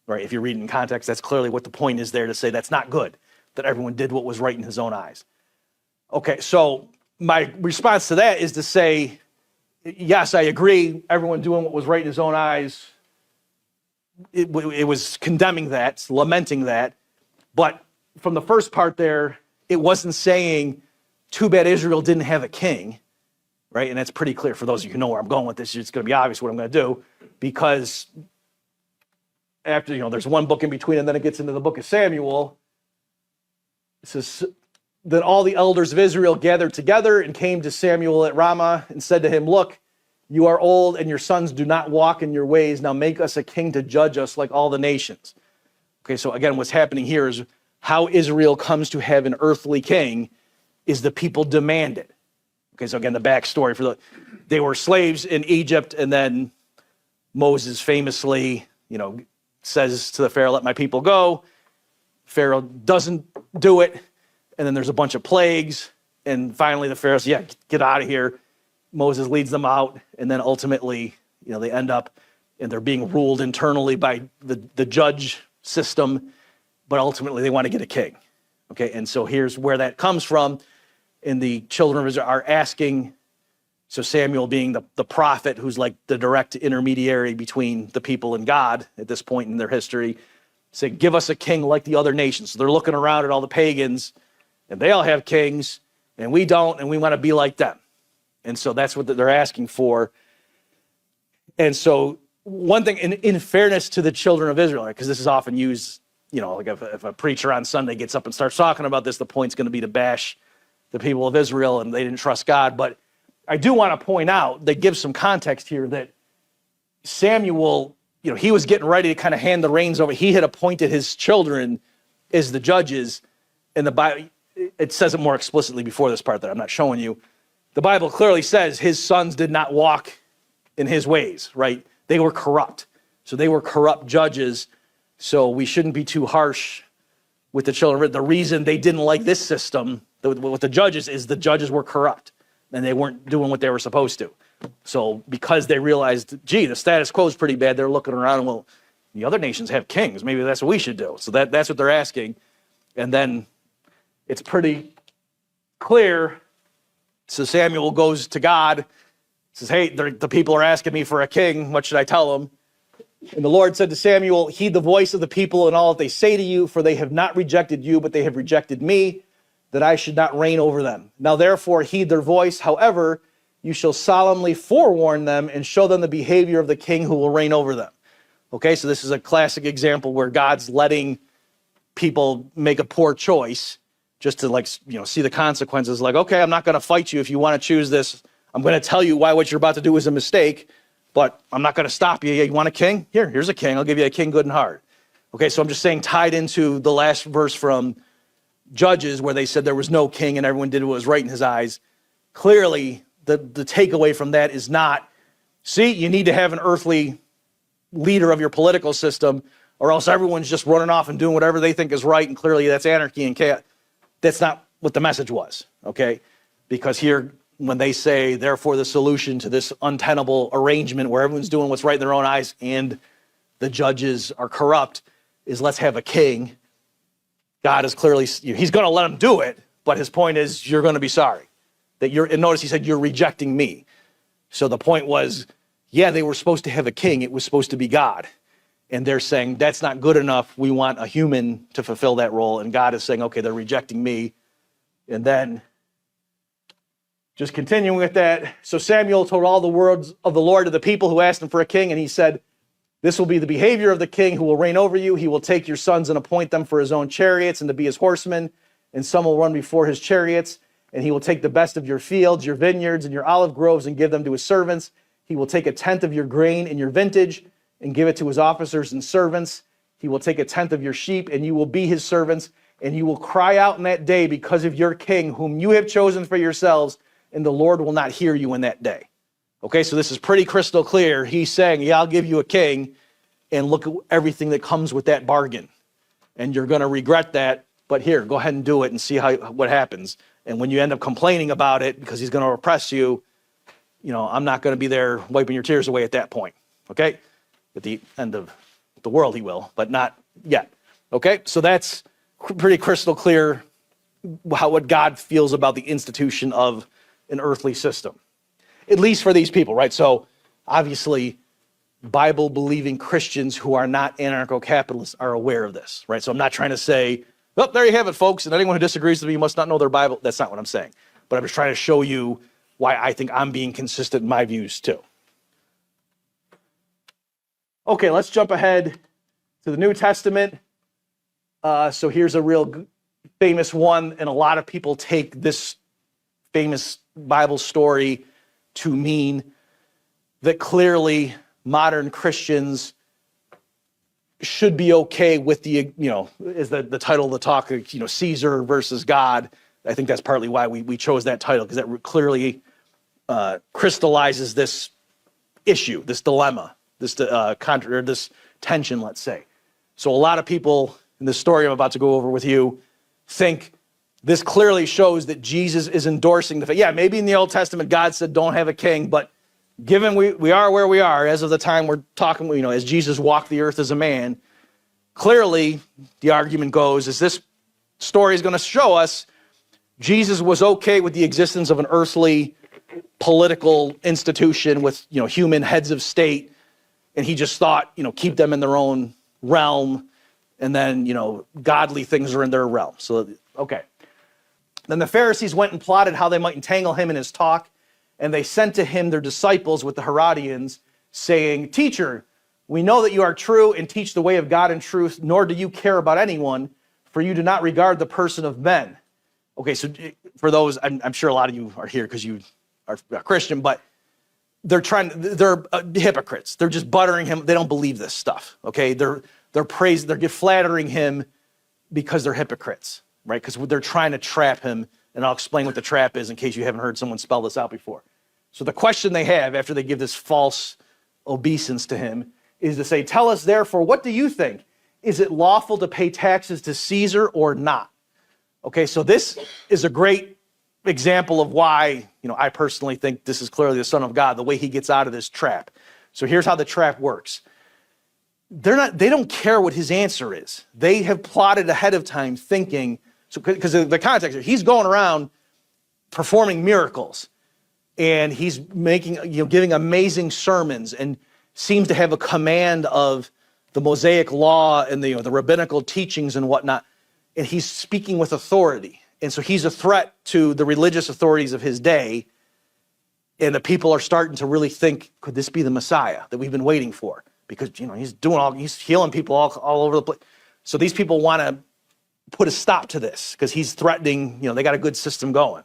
right? If you read it in context, that's clearly what the point is there, to say that's not good, that everyone did what was right in his own eyes. Okay, so my response to that is to say, yes, I agree, everyone doing what was right in his own eyes. It was condemning that, lamenting that. But from the first part there, it wasn't saying, too bad Israel didn't have a king, right? And that's pretty clear for those of you who know where I'm going with this. It's going to be obvious what I'm going to do, because after, there's one book in between, and then it gets into the book of Samuel. It says, then all the elders of Israel gathered together and came to Samuel at Ramah and said to him, look, you are old and your sons do not walk in your ways. Now make us a king to judge us like all the nations. Okay, so again, what's happening here is how Israel comes to have an earthly king is the people demand it. Okay, so again, the backstory they were slaves in Egypt, and then Moses famously, says to the Pharaoh, let my people go. Pharaoh doesn't do it, and then there's a bunch of plagues, and finally the Pharaoh says, yeah, get out of here. Moses leads them out, and then ultimately, they end up, and they're being ruled internally by the judge system, but ultimately they want to get a king. Okay, and so here's where that comes from. And the children of Israel are asking, so Samuel being the prophet who's like the direct intermediary between the people and God at this point in their history, say, give us a king like the other nations. So they're looking around at all the pagans, and they all have kings, and we don't, and we want to be like them. And so that's what they're asking for. And so one thing, in fairness to the children of Israel, because this is often used, like if a preacher on Sunday gets up and starts talking about this, the point's going to be to bash the people of Israel and they didn't trust God. But I do want to point out, that gives some context here, that Samuel, he was getting ready to kind of hand the reins over. He had appointed his children as the judges, and the Bible, it says it more explicitly before this part that I'm not showing you. The Bible clearly says his sons did not walk in his ways, right? They were corrupt. So they were corrupt judges. So we shouldn't be too harsh with the children of Israel. The reason they didn't like this system with the judges is the judges were corrupt and they weren't doing what they were supposed to. So because they realized, gee, the status quo is pretty bad, they're looking around and, well, the other nations have kings. Maybe that's what we should do. So that's what they're asking. And then it's pretty clear. So Samuel goes to God, says, hey, the people are asking me for a king. What should I tell them? And the Lord said to Samuel, heed the voice of the people and all that they say to you, for they have not rejected you, but they have rejected me, that I should not reign over them. Now therefore heed their voice. However, you shall solemnly forewarn them and show them the behavior of the king who will reign over them. Okay, so this is a classic example where God's letting people make a poor choice just to see the consequences. Like, okay, I'm not going to fight you if you want to choose this. I'm going to tell you why what you're about to do is a mistake, but I'm not going to stop you. Yeah, you want a king? Here's a king. I'll give you a king good and hard. Okay, so I'm just saying, tied into the last verse from Judges where they said there was no king and everyone did what was right in his eyes. Clearly, the takeaway from that is not, see, you need to have an earthly leader of your political system, or else everyone's just running off and doing whatever they think is right, and clearly that's anarchy and chaos. That's not what the message was, okay? Because here, when they say, therefore the solution to this untenable arrangement where everyone's doing what's right in their own eyes and the judges are corrupt, is let's have a king. God is clearly, he's going to let them do it, but his point is you're going to be sorry. And notice he said, you're rejecting me. So the point was, yeah, they were supposed to have a king. It was supposed to be God. And they're saying, that's not good enough. We want a human to fulfill that role. And God is saying, okay, they're rejecting me. And then, just continuing with that, so Samuel told all the words of the Lord to the people who asked him for a king. And he said, this will be the behavior of the king who will reign over you. He will take your sons and appoint them for his own chariots and to be his horsemen. And some will run before his chariots. And he will take the best of your fields, your vineyards, and your olive groves and give them to his servants. He will take a tenth of your grain and your vintage and give it to his officers and servants. He will take a tenth of your sheep, and you will be his servants. And you will cry out in that day because of your king, whom you have chosen for yourselves, and the Lord will not hear you in that day. Okay, so this is pretty crystal clear. He's saying, yeah, I'll give you a king, and look at everything that comes with that bargain. And you're going to regret that, but here, go ahead and do it and see what happens. And when you end up complaining about it because he's going to oppress you, I'm not going to be there wiping your tears away at that point, okay? At the end of the world, he will, but not yet, okay? So that's pretty crystal clear what God feels about the institution of an earthly system, at least for these people, right? So obviously, Bible-believing Christians who are not anarcho-capitalists are aware of this, right? So I'm not trying to say, oh, there you have it, folks, and anyone who disagrees with me must not know their Bible. That's not what I'm saying. But I'm just trying to show you why I think I'm being consistent in my views too. Okay, let's jump ahead to the New Testament. So here's a real famous one, and a lot of people take this famous Bible story to mean that clearly modern Christians should be okay with the, is the title of the talk, Caesar versus God. I think that's partly why we chose that title, because that clearly crystallizes this issue, this dilemma, this tension, let's say. So a lot of people in this story I'm about to go over with you think this clearly shows that Jesus is endorsing the fact. Yeah, maybe in the Old Testament God said don't have a king, but given we are where we are as of the time we're talking, as Jesus walked the earth as a man, clearly the argument goes is this story is going to show us Jesus was okay with the existence of an earthly political institution with, human heads of state. And he just thought, keep them in their own realm. And then, godly things are in their realm. So, okay. Then the Pharisees went and plotted how they might entangle him in his talk. And they sent to him their disciples with the Herodians, saying, Teacher, we know that you are true and teach the way of God in truth, nor do you care about anyone, for you do not regard the person of men. Okay, so for those, I'm sure a lot of you are here because you are Christian, but they're hypocrites. They're just buttering him. They don't believe this stuff, okay? They're flattering him because they're hypocrites, right? Because they're trying to trap him, and I'll explain what the trap is in case you haven't heard someone spell this out before. So the question they have after they give this false obeisance to him is to say, tell us therefore, what do you think? Is it lawful to pay taxes to Caesar or not? Okay, so this is a great example of why, I personally think this is clearly the Son of God, the way he gets out of this trap. So here's how the trap works. They don't care what his answer is. They have plotted ahead of time thinking, so because the context here, he's going around performing miracles and he's giving amazing sermons and seems to have a command of the Mosaic law and the rabbinical teachings and whatnot. And he's speaking with authority. And so he's a threat to the religious authorities of his day. And the people are starting to really think, could this be the Messiah that we've been waiting for? Because, he's healing people all over the place. So these people want to put a stop to this because he's threatening, they got a good system going.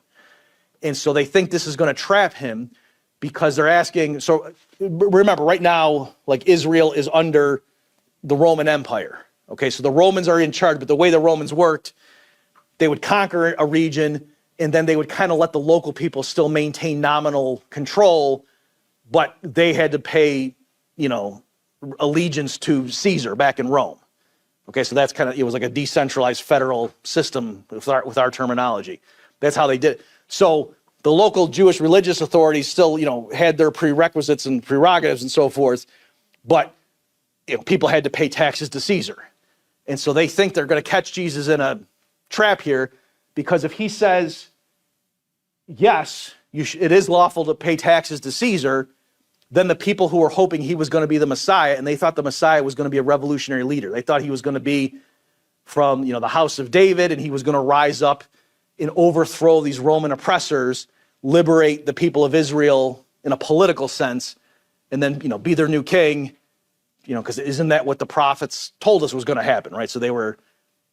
And so they think this is going to trap him because they're asking. So remember, right now, like Israel is under the Roman Empire. Okay, so the Romans are in charge, but the way the Romans worked, they would conquer a region and then they would kind of let the local people still maintain nominal control, but they had to pay, allegiance to Caesar back in Rome. Okay, so that's it was like a decentralized federal system with our terminology. That's how they did it. So the local Jewish religious authorities still, had their prerequisites and prerogatives and so forth, but people had to pay taxes to Caesar. And so they think they're going to catch Jesus in a trap here because if he says, yes, it is lawful to pay taxes to Caesar, then the people who were hoping he was going to be the Messiah, and they thought the Messiah was going to be a revolutionary leader. They thought he was going to be from, the house of David, and he was going to rise up and overthrow these Roman oppressors, liberate the people of Israel in a political sense, and then, be their new king, because isn't that what the prophets told us was going to happen, right? So they were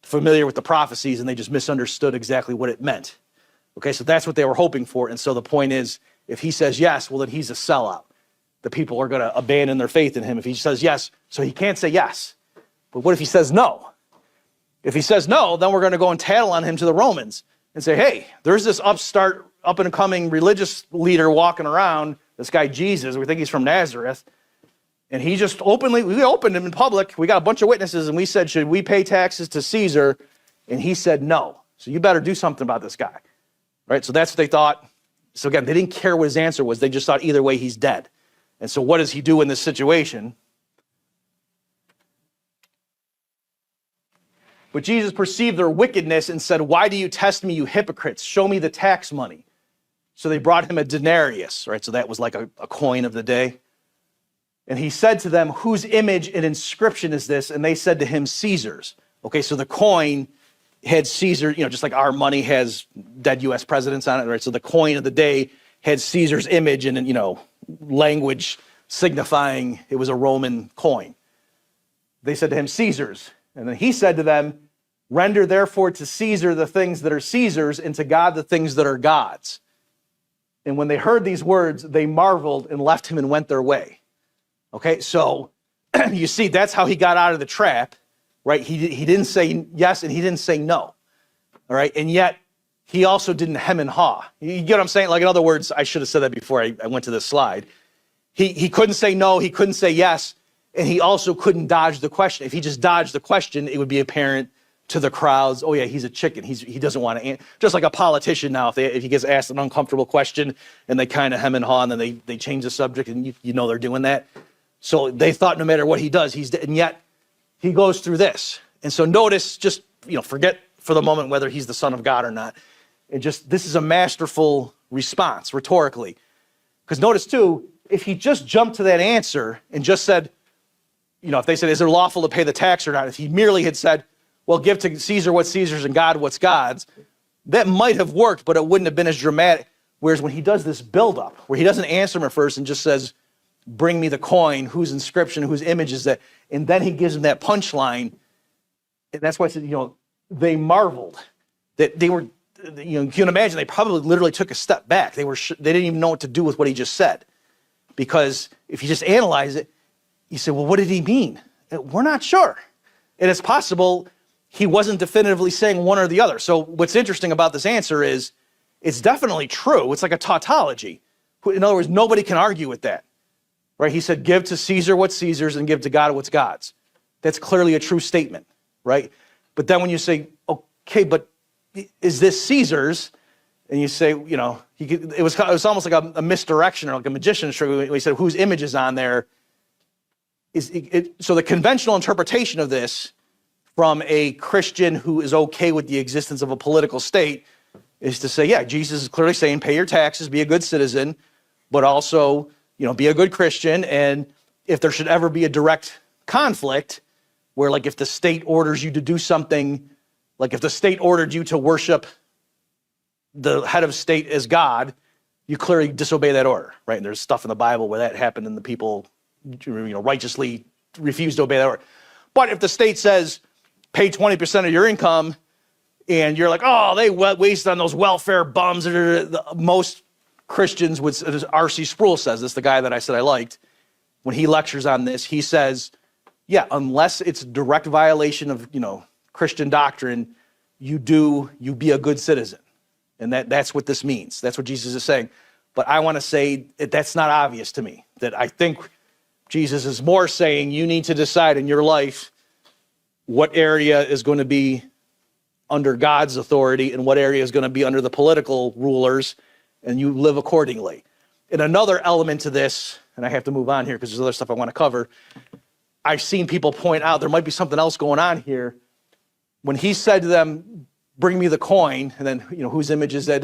familiar with the prophecies and they just misunderstood exactly what it meant. Okay, so that's what they were hoping for. And so the point is, if he says yes, well, then he's a sellout. The people are going to abandon their faith in him. If he says yes, so he can't say yes. But what if he says no? If he says no, then we're going to go and tattle on him to the Romans and say, hey, there's this upstart, up and coming religious leader walking around, this guy Jesus, we think he's from Nazareth. And he just we opened him in public. We got a bunch of witnesses and we said, should we pay taxes to Caesar? And he said, no. So you better do something about this guy. Right? So that's what they thought. So again, they didn't care what his answer was. They just thought either way, he's dead. And so what does he do in this situation? But Jesus perceived their wickedness and said, why do you test me, you hypocrites? Show me the tax money. So they brought him a denarius, right? So that was like a coin of the day. And he said to them, whose image and inscription is this? And they said to him, Caesar's. Okay, so the coin had Caesar, just like our money has dead U.S. presidents on it, right? So the coin of the day had Caesar's image and, language signifying it was a Roman coin. They said to him, Caesar's. And then he said to them, render therefore to Caesar the things that are Caesar's and to God the things that are God's. And when they heard these words, they marveled and left him and went their way. Okay, so you see, that's how he got out of the trap, right? He didn't say yes and he didn't say no, all right? And yet, he also didn't hem and haw. You get what I'm saying? Like, in other words, I should have said that before I went to this slide. He couldn't say no, he couldn't say yes, and he also couldn't dodge the question. If he just dodged the question, it would be apparent to the crowds, oh yeah, he's a chicken. He doesn't want to answer. Just like a politician now, if he gets asked an uncomfortable question and they kind of hem and haw and then they change the subject and they're doing that. So they thought no matter what he does, and yet he goes through this. And so notice, just, forget for the moment whether he's the Son of God or not. And just, this is a masterful response rhetorically. Because notice too, if he just jumped to that answer and just said, if they said, is it lawful to pay the tax or not? If he merely had said, well, give to Caesar what's Caesar's and God what's God's, that might have worked, but it wouldn't have been as dramatic. Whereas when he does this buildup, where he doesn't answer him at first and just says, bring me the coin, whose inscription, whose image is that? And then he gives him that punchline. And that's why I said, they marveled that they were, you can imagine they probably literally took a step back. They didn't even know what to do with what he just said. Because if you just analyze it, you say, well, what did he mean? We're not sure. And it's possible he wasn't definitively saying one or the other. So what's interesting about this answer is it's definitely true. It's like a tautology. In other words, nobody can argue with that. right? He said, give to Caesar what's Caesar's and give to God what's God's. That's clearly a true statement, right? But then when you say, okay, but is this Caesar's? And you say, it was almost like a misdirection or like a magician's trick when he said, whose image is on there? So the conventional interpretation of this from a Christian who is okay with the existence of a political state is to say, yeah, Jesus is clearly saying, pay your taxes, be a good citizen, but also, be a good Christian. And if there should ever be a direct conflict where, like, if the state orders you to do something, like if the state ordered you to worship the head of state as God, you clearly disobey that order, right? And there's stuff in the Bible where that happened and the people, righteously refused to obey that order. But if the state says, pay 20% of your income, and you're like, oh, they wasted on those welfare bums, most Christians would, as R.C. Sproul says this, the guy that I said I liked, when he lectures on this, he says, yeah, unless it's a direct violation of, Christian doctrine, you be a good citizen. And that's what this means. That's what Jesus is saying. But I want to say that's not obvious to me. That I think Jesus is more saying you need to decide in your life what area is going to be under God's authority and what area is going to be under the political rulers, and you live accordingly. And another element to this, and I have to move on here because there's other stuff I want to cover, I've seen people point out there might be something else going on here. When he said to them, bring me the coin, and then, whose image is that?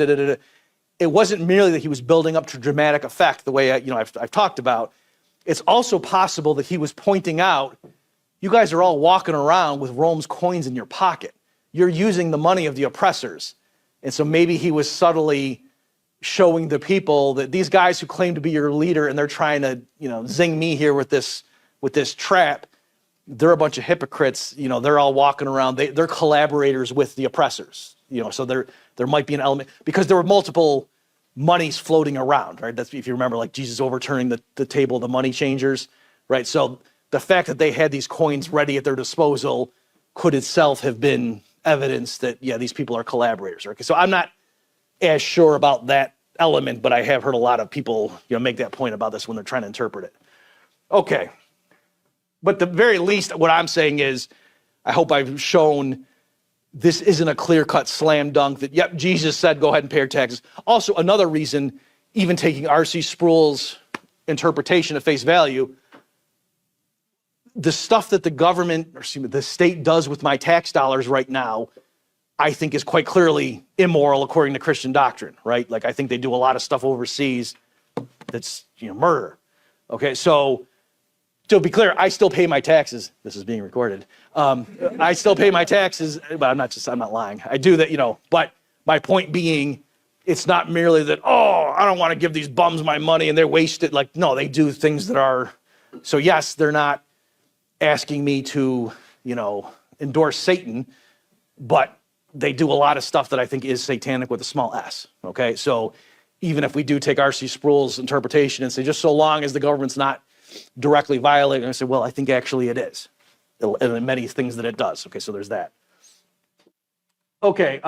It wasn't merely that he was building up to dramatic effect the way I've talked about. It's also possible that he was pointing out, you guys are all walking around with Rome's coins in your pocket. You're using the money of the oppressors. And so maybe he was subtly showing the people that these guys who claim to be your leader and they're trying to, zing me here with this trap, they're a bunch of hypocrites. They're all walking around. They're collaborators with the oppressors. So there might be an element, because there were multiple monies floating around, right? That's, if you remember, like Jesus overturning the table of the money changers, right? So the fact that they had these coins ready at their disposal could itself have been evidence that, yeah, these people are collaborators. Okay, so I'm not as sure about that element, but I have heard a lot of people, make that point about this when they're trying to interpret it. Okay. But the very least, what I'm saying is, I hope I've shown this isn't a clear-cut slam dunk that, yep, Jesus said, go ahead and pay your taxes. Also, another reason, even taking R.C. Sproul's interpretation at face value, the stuff that the government, or the state does with my tax dollars right now, I think is quite clearly immoral according to Christian doctrine, right? Like, I think they do a lot of stuff overseas that's, murder. Okay, so to be clear, I still pay my taxes. This is being recorded. I still pay my taxes, but I'm not lying. I do that, but my point being, it's not merely that, I don't want to give these bums my money and they're wasted. Like, no, they do things that are, so yes, they're not asking me to, endorse Satan, but they do a lot of stuff that I think is satanic with a small s, okay? So even if we do take R.C. Sproul's interpretation and say, just so long as the government's not directly violating, I say, well, I think actually it is, and many things that it does. Okay, so there's that. Okay,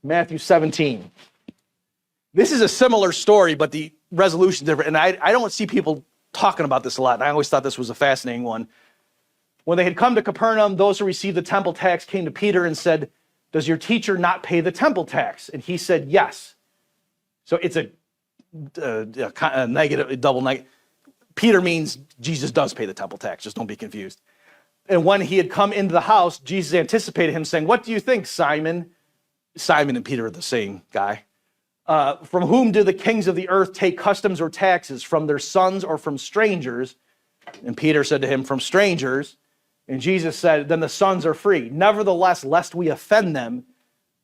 Matthew 17. This is a similar story, but the resolution's different, and I don't see people talking about this a lot, and I always thought this was a fascinating one. When they had come to Capernaum, those who received the temple tax came to Peter and said, does your teacher not pay the temple tax? And he said, yes. So it's a negative, double negative. Peter means Jesus does pay the temple tax, just don't be confused. And when he had come into the house, Jesus anticipated him, saying, what do you think, Simon? Simon and Peter are the same guy. From whom do the kings of the earth take customs or taxes? From their sons or from strangers? And Peter said to him, from strangers. And Jesus said, then the sons are free. Nevertheless, lest we offend them,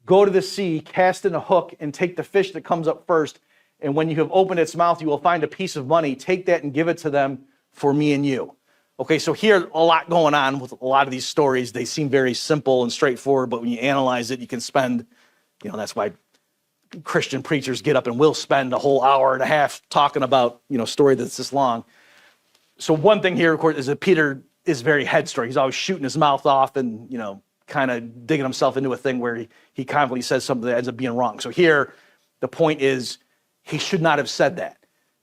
go to the sea, cast in a hook, and take the fish that comes up first. And when you have opened its mouth, you will find a piece of money. Take that and give it to them for me and you. Okay, so here, a lot going on with a lot of these stories. They seem very simple and straightforward, but when you analyze it, you can spend, that's why Christian preachers get up and will spend a whole hour and a half talking about, a story that's this long. So one thing here, of course, is that Peter is very headstrong. He's always shooting his mouth off and, kind of digging himself into a thing where he confidently says something that ends up being wrong. So here, the point is, he should not have said that,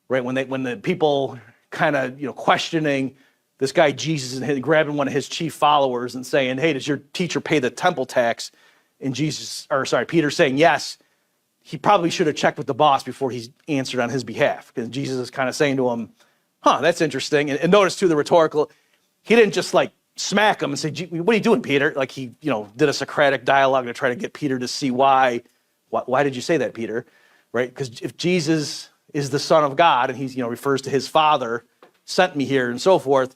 right? When the people kind of, questioning this guy Jesus and grabbing one of his chief followers and saying, hey, does your teacher pay the temple tax? And Peter saying yes. He probably should have checked with the boss before he answered on his behalf, because Jesus is kind of saying to him, that's interesting. And notice too, the rhetorical, he didn't just like smack him and say, what are you doing, Peter? Like he, did a Socratic dialogue to try to get Peter to see why did you say that, Peter? Right? Because if Jesus is the Son of God and he's, refers to his Father, sent me here and so forth,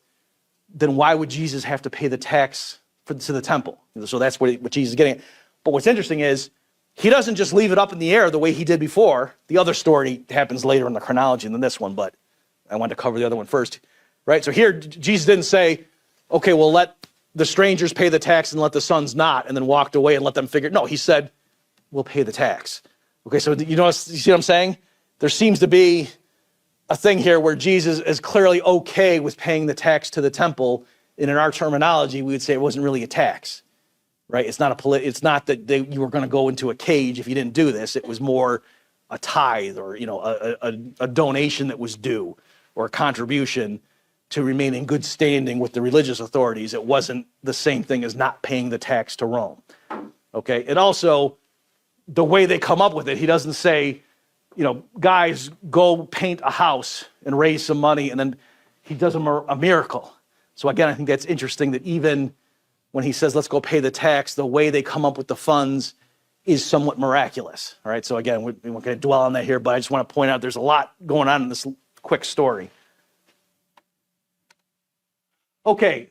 then why would Jesus have to pay the tax to the temple? So that's what Jesus is getting at. But what's interesting is he doesn't just leave it up in the air the way he did before. The other story happens later in the chronology than this one, but I wanted to cover the other one first, right? So here, Jesus didn't say, okay, well, let the strangers pay the tax and let the sons not, and then walked away and let them figure. No, he said, we'll pay the tax. Okay, so you see what I'm saying? There seems to be a thing here where Jesus is clearly okay with paying the tax to the temple. And in our terminology, we would say it wasn't really a tax, right? It's not that you were going to go into a cage if you didn't do this. It was more a tithe or, a donation that was due, or a contribution to remain in good standing with the religious authorities. It wasn't the same thing as not paying the tax to Rome. Okay, and also the way they come up with it, he doesn't say, guys, go paint a house and raise some money, and then he does a miracle. So again, I think that's interesting that even when he says, let's go pay the tax, the way they come up with the funds is somewhat miraculous. All right, so again, we won't going to dwell on that here, but I just want to point out there's a lot going on in this quick story. Okay,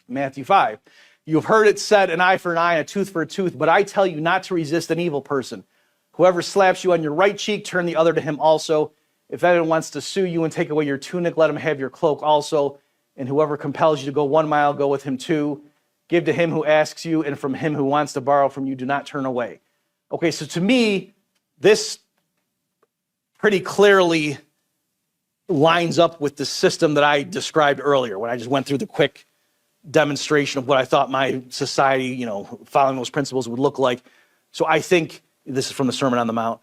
Matthew 5. You have heard it said, an eye for an eye, a tooth for a tooth, but I tell you not to resist an evil person. Whoever slaps you on your right cheek, turn the other to him also. If anyone wants to sue you and take away your tunic, let him have your cloak also. And whoever compels you to go 1 mile, go with him 2. Give to him who asks you, and from him who wants to borrow from you, do not turn away. Okay, so to me, this pretty clearly lines up with the system that I described earlier when I just went through the quick demonstration of what I thought my society, following those principles would look like. So I think, this is from the Sermon on the Mount,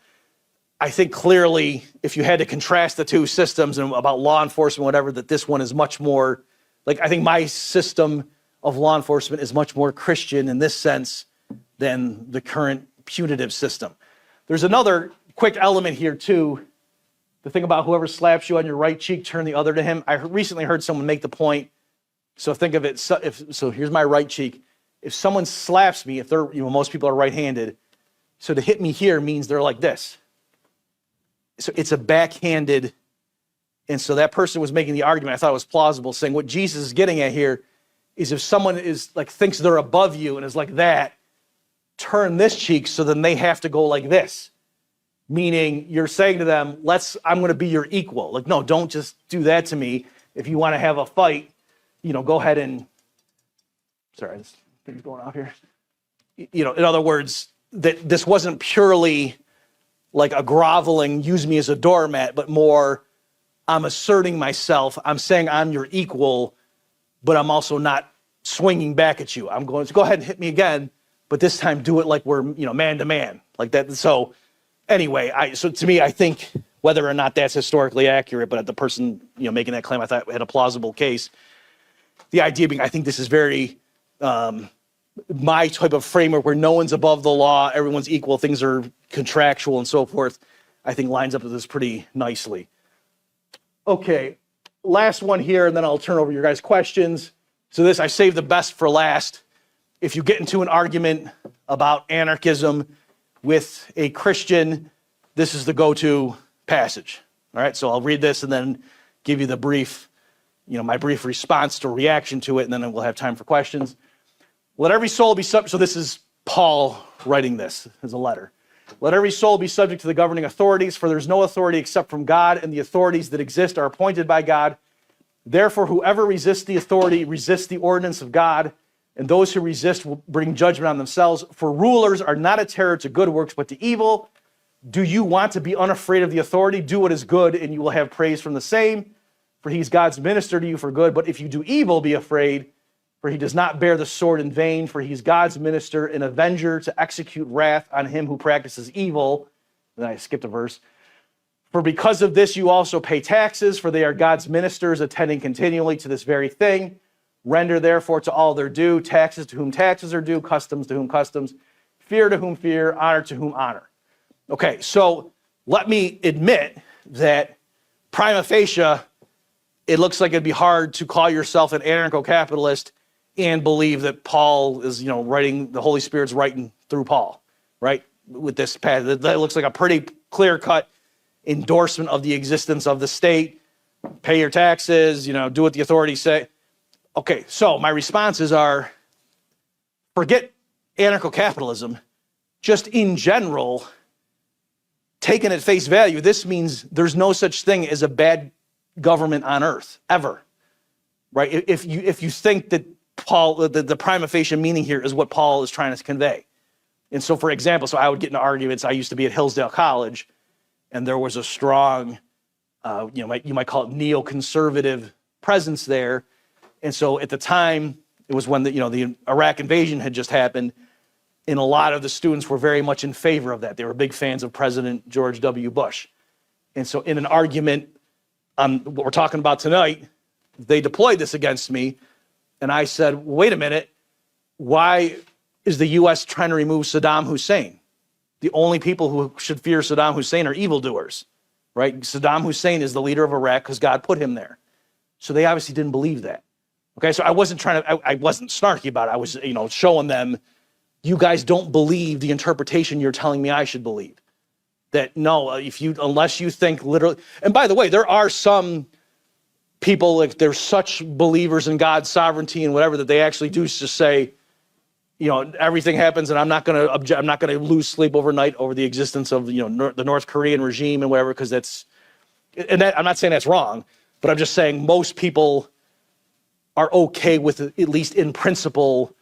I think clearly if you had to contrast the two systems and about law enforcement, whatever, that this one is much more, I think my system of law enforcement is much more Christian in this sense than the current punitive system. There's another quick element here too. The thing about whoever slaps you on your right cheek, turn the other to him. I recently heard someone make the point. So think of it. So here's my right cheek. If someone slaps me, if they're, most people are right-handed. So to hit me here means they're like this. So it's a backhanded. And so that person was making the argument. I thought it was plausible, saying what Jesus is getting at here is if someone is thinks they're above you and is like that, turn this cheek so then they have to go like this. Meaning you're saying to them, I'm going to be your equal. No, don't just do that to me. If you want to have a fight, go ahead and, sorry, this thing's going off here. In other words, that this wasn't purely like a groveling, use me as a doormat, but more, I'm asserting myself. I'm saying I'm your equal, but I'm also not swinging back at you. I'm going to go ahead and hit me again, but this time do it like we're, man to man, like that. So anyway, so to me, I think whether or not that's historically accurate, but the person, making that claim, I thought had a plausible case. The idea being, I think this is very my type of framework where no one's above the law, everyone's equal, things are contractual and so forth, I think lines up with this pretty nicely. Okay, last one here, and then I'll turn over your guys' questions. So this, I saved the best for last. If you get into an argument about anarchism with a Christian, this is the go-to passage. All right, so I'll read this and then give you the brief, my brief response to reaction to it, and then we'll have time for questions. Let every soul be so this is Paul writing this as a letter. Let every soul be subject to the governing authorities, for there's no authority except from God, and the authorities that exist are appointed by God. Therefore, whoever resists the authority resists the ordinance of God, and those who resist will bring judgment on themselves. For rulers are not a terror to good works, but to evil. Do you want to be unafraid of the authority? Do what is good, and you will have praise from the same. For he's God's minister to you for good. But if you do evil, be afraid, for he does not bear the sword in vain. For he's God's minister, an avenger to execute wrath on him who practices evil. Then I skipped a verse. For because of this, you also pay taxes, for they are God's ministers, attending continually to this very thing. Render therefore to all their due, taxes to whom taxes are due, customs to whom customs, fear to whom fear, honor to whom honor. Okay, so let me admit that prima facie, it looks like it'd be hard to call yourself an anarcho-capitalist and believe that Paul is, writing, the Holy Spirit's writing through Paul, right? With this passage, that looks like a pretty clear-cut endorsement of the existence of the state. Pay your taxes, do what the authorities say. Okay, so my responses are, forget anarcho-capitalism. Just in general, taken at face value, this means there's no such thing as a bad government on earth, ever, right? If you think that Paul, the prima facie meaning here is what Paul is trying to convey. And so, for example, I would get into arguments. I used to be at Hillsdale College, and there was a strong, you might call it neoconservative presence there. And so at the time, it was when the Iraq invasion had just happened, and a lot of the students were very much in favor of that. They were big fans of President George W. Bush. And so in an argument on what we're talking about tonight, they deployed this against me. And I said, wait a minute, why is the U.S. trying to remove Saddam Hussein? The only people who should fear Saddam Hussein are evildoers, right? Saddam Hussein is the leader of Iraq because God put him there. So they obviously didn't believe that. Okay, so I wasn't snarky about it. I was, showing them, you guys don't believe the interpretation you're telling me I should believe. That no, unless you think literally, and by the way, there are some people, like they're such believers in God's sovereignty and whatever, that they actually do just say, everything happens and I'm not going to lose sleep overnight over the existence of, the North Korean regime and whatever, because I'm not saying that's wrong, but I'm just saying most people are okay with, at least in principle,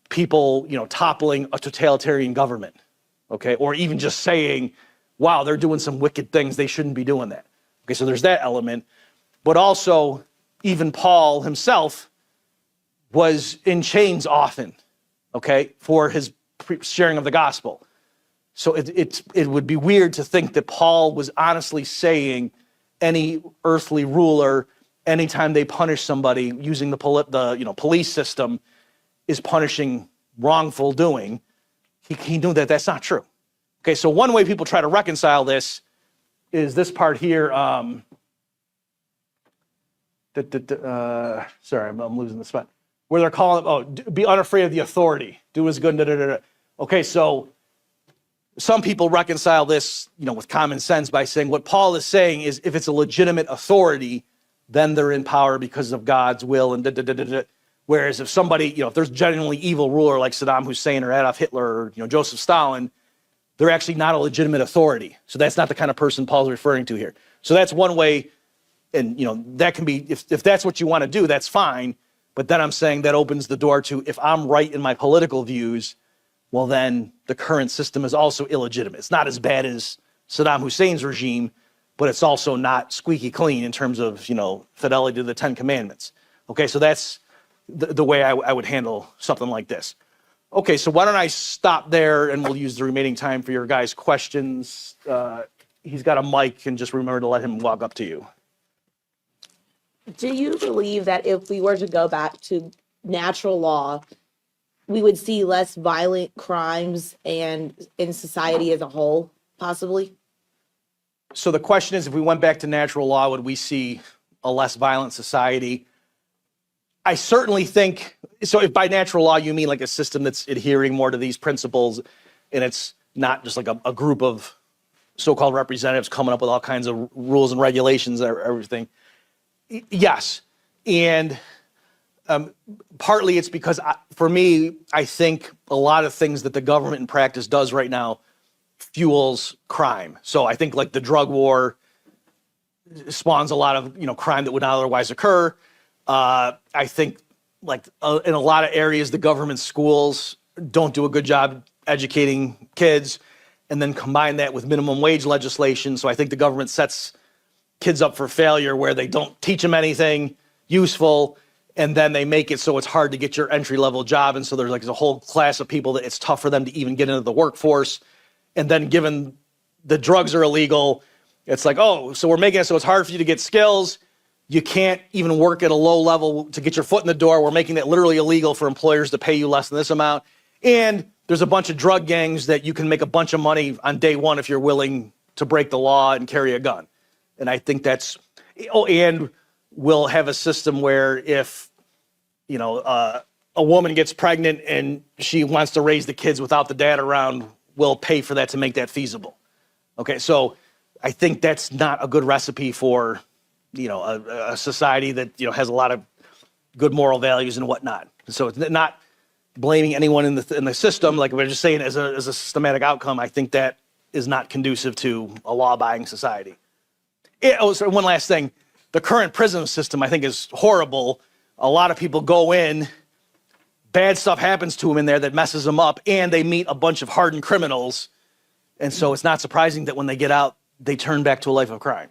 people, toppling a totalitarian government, okay? Or even just saying, wow, they're doing some wicked things, they shouldn't be doing that. Okay, so there's that element. But also, even Paul himself was in chains often, okay, for his sharing of the gospel. So it would be weird to think that Paul was honestly saying any earthly ruler, anytime they punish somebody using the police system, is punishing wrongful doing. He knew that that's not true. Okay, so one way people try to reconcile this is this part here. Sorry, I'm losing the spot. Where they're calling, be unafraid of the authority. Do as good. Okay, so some people reconcile this, with common sense by saying what Paul is saying is if it's a legitimate authority, then they're in power because of God's will and Whereas if somebody, if there's genuinely evil ruler like Saddam Hussein or Adolf Hitler or, Joseph Stalin, they're actually not a legitimate authority. So that's not the kind of person Paul's referring to here. So that's one way, and, that can be, if that's what you want to do, that's fine. But then I'm saying that opens the door to, if I'm right in my political views, well, then the current system is also illegitimate. It's not as bad as Saddam Hussein's regime, but it's also not squeaky clean in terms of, fidelity to the 10 Commandments. Okay, so that's the way I would handle something like this. Okay, so why don't I stop there and we'll use the remaining time for your guys' questions. He's got a mic, and just remember to let him walk up to you. Do you believe that if we were to go back to natural law, we would see less violent crimes and in society as a whole, possibly? So the question is, if we went back to natural law, would we see a less violent society? I certainly think, so if by natural law you mean like a system that's adhering more to these principles, and it's not just like a group of so-called representatives coming up with all kinds of rules and regulations and everything, yes. And partly it's because, for me, I think a lot of things that the government in practice does right now fuels crime. So I think like the drug war spawns a lot of, crime that would not otherwise occur. I think like in a lot of areas, the government schools don't do a good job educating kids, and then combine that with minimum wage legislation. So I think the government sets kids up for failure where they don't teach them anything useful, and then they make it so it's hard to get your entry-level job. And so there's a whole class of people that it's tough for them to even get into the workforce. And then given the drugs are illegal, It's like, oh, so we're making it so it's hard for you to get skills. You can't even work at a low level to get your foot in the door. We're making it literally illegal for employers to pay you less than this amount. And there's a bunch of drug gangs that you can make a bunch of money on day one if you're willing to break the law and carry a gun. And I think that's, and we'll have a system where if, a woman gets pregnant and she wants to raise the kids without the dad around, we'll pay for that to make that feasible. Okay, so I think that's not a good recipe for, a society that, has a lot of good moral values and whatnot. So it's not blaming anyone in the system, like we're just saying as a systematic outcome, I think that is not conducive to a law-abiding society. So one last thing, the current prison system I think is horrible. A lot of people go in, bad stuff happens to them in there that messes them up, and they meet a bunch of hardened criminals. And so it's not surprising that when they get out, they turn back to a life of crime.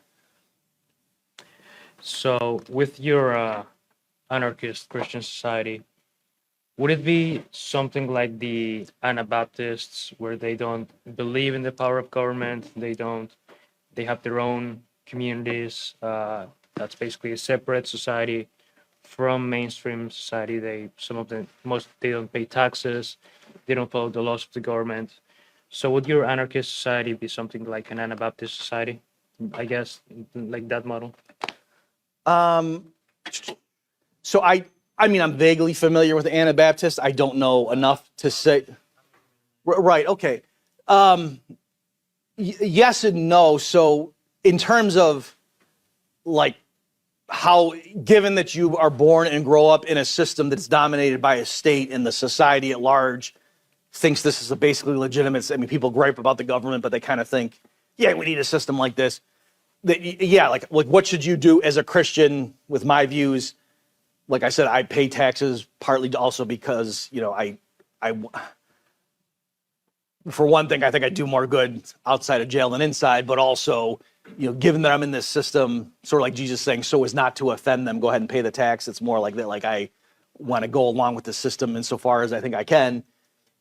So with your anarchist Christian society, would it be something like the Anabaptists where they don't believe in the power of government? They have their own communities. That's basically a separate society from mainstream society. They don't pay taxes. They don't follow the laws of the government. So would your anarchist society be something like an Anabaptist society? I guess like that model. So I'm vaguely familiar with Anabaptists. I don't know enough to say. Right. Okay. Yes and no. So in terms of like how, given that you are born and grow up in a system that's dominated by a state and the society at large thinks this is a basically legitimate, people gripe about the government, but they kind of think, yeah, we need a system like this. Like what should you do as a Christian with my views? Like I said, I pay taxes partly also because, I for one thing, I think I do more good outside of jail than inside, but also, given that I'm in this system, sort of like Jesus saying, so as not to offend them, go ahead and pay the tax. It's more like that, like I want to go along with the system insofar as I think I can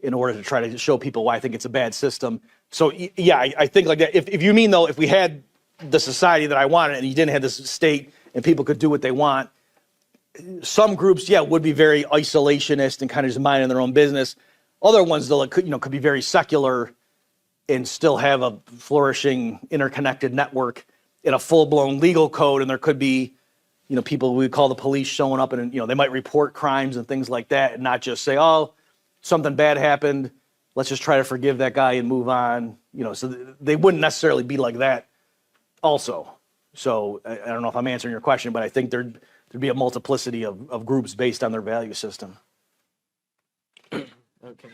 in order to try to show people why I think it's a bad system. So yeah, I think like that. If you mean though, if we had the society that I wanted and you didn't have this state and people could do what they want, some groups, would be very isolationist and kind of just minding their own business. Other ones, though, could be very secular and still have a flourishing interconnected network in a full-blown legal code. And there could be, people we call the police showing up and, they might report crimes and things like that and not just say, oh, something bad happened. Let's just try to forgive that guy and move on. So they wouldn't necessarily be like that also. So I don't know if I'm answering your question, but I think there'd be a multiplicity of groups based on their value system. Okay,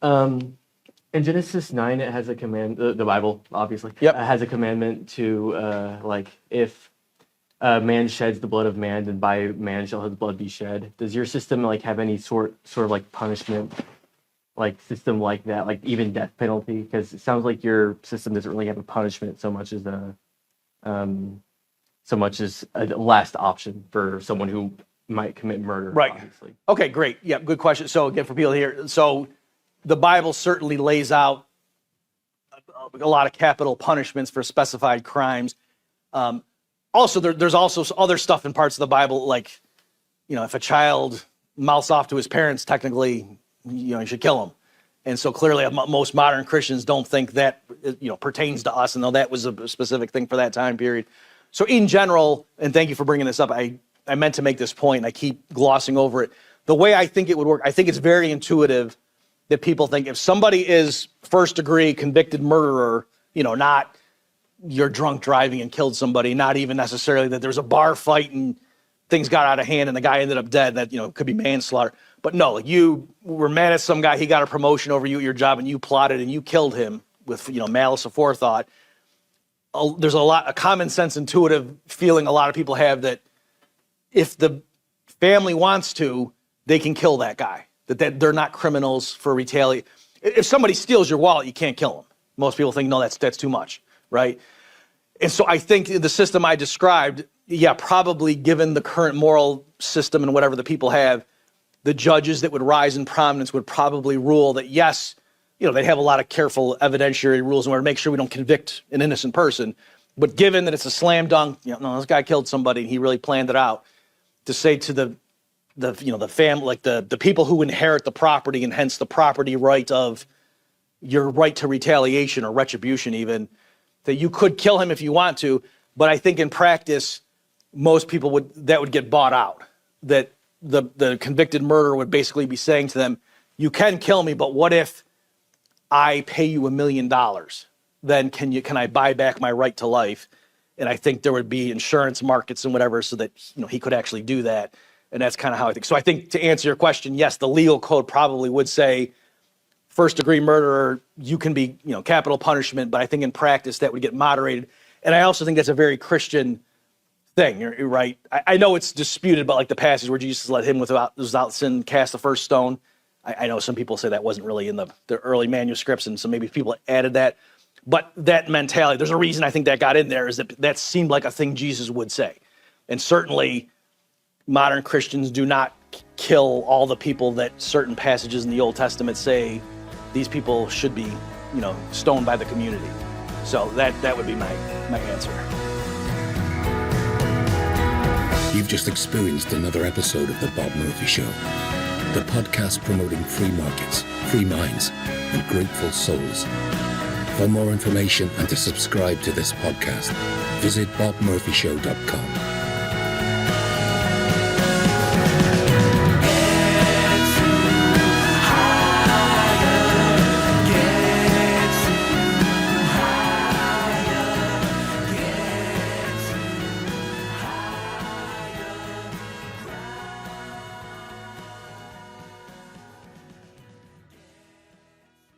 cool. In Genesis 9, it has a command, the Bible, obviously, has a commandment to, if a man sheds the blood of man, then by man shall his blood be shed. Does your system, have any sort of, punishment, system like that, even death penalty? Because it sounds like your system doesn't really have a punishment so much as a last option for someone who might commit murder. Right. Obviously. Okay, great. Yeah, good question. So again, for people here, so the Bible certainly lays out a lot of capital punishments for specified crimes. Also, there's also other stuff in parts of the Bible, like, if a child mouths off to his parents, technically, you should kill him. And so clearly most modern Christians don't think that, pertains to us, and though that was a specific thing for that time period. So in general, and thank you for bringing this up, I meant to make this point, and I keep glossing over it. The way I think it would work, I think it's very intuitive that people think if somebody is first-degree convicted murderer, not you're drunk driving and killed somebody, not even necessarily that there's a bar fight and things got out of hand and the guy ended up dead, that, could be manslaughter. But no, you were mad at some guy, he got a promotion over you at your job, and you plotted and you killed him with, malice aforethought. There's a common sense, intuitive feeling a lot of people have that if the family wants to, they can kill that guy, that they're not criminals for retaliation. If somebody steals your wallet, you can't kill them. Most people think, no, that's too much, right? And so I think the system I described, probably given the current moral system and whatever the people have, the judges that would rise in prominence would probably rule that, yes, they have a lot of careful evidentiary rules in order to make sure we don't convict an innocent person. But given that it's a slam dunk, no, this guy killed somebody and he really planned it out, to say to the family, like the people who inherit the property and hence the property right of your right to retaliation or retribution even, that you could kill him if you want to, but I think in practice, most people would get bought out. That the convicted murderer would basically be saying to them, you can kill me, but what if I pay you $1 million? Then can I buy back my right to life? And I think there would be insurance markets and whatever so that he could actually do that. And that's kind of how I think. So I think to answer your question, yes, the legal code probably would say first degree murderer, you can be, capital punishment, but I think in practice that would get moderated. And I also think that's a very Christian thing. You're right. I know it's disputed, but like the passage where Jesus let him without sin cast the first stone. I know some people say that wasn't really in the early manuscripts, and so maybe people added that. But that mentality, there's a reason I think that got in there, is that seemed like a thing Jesus would say. And certainly modern Christians do not kill all the people that certain passages in the Old Testament say these people should be, stoned by the community. So that would be my answer. You've just experienced another episode of The Bob Murphy Show, the podcast promoting free markets, free minds, and grateful souls. For more information and to subscribe to this podcast, visit bobmurphyshow.com.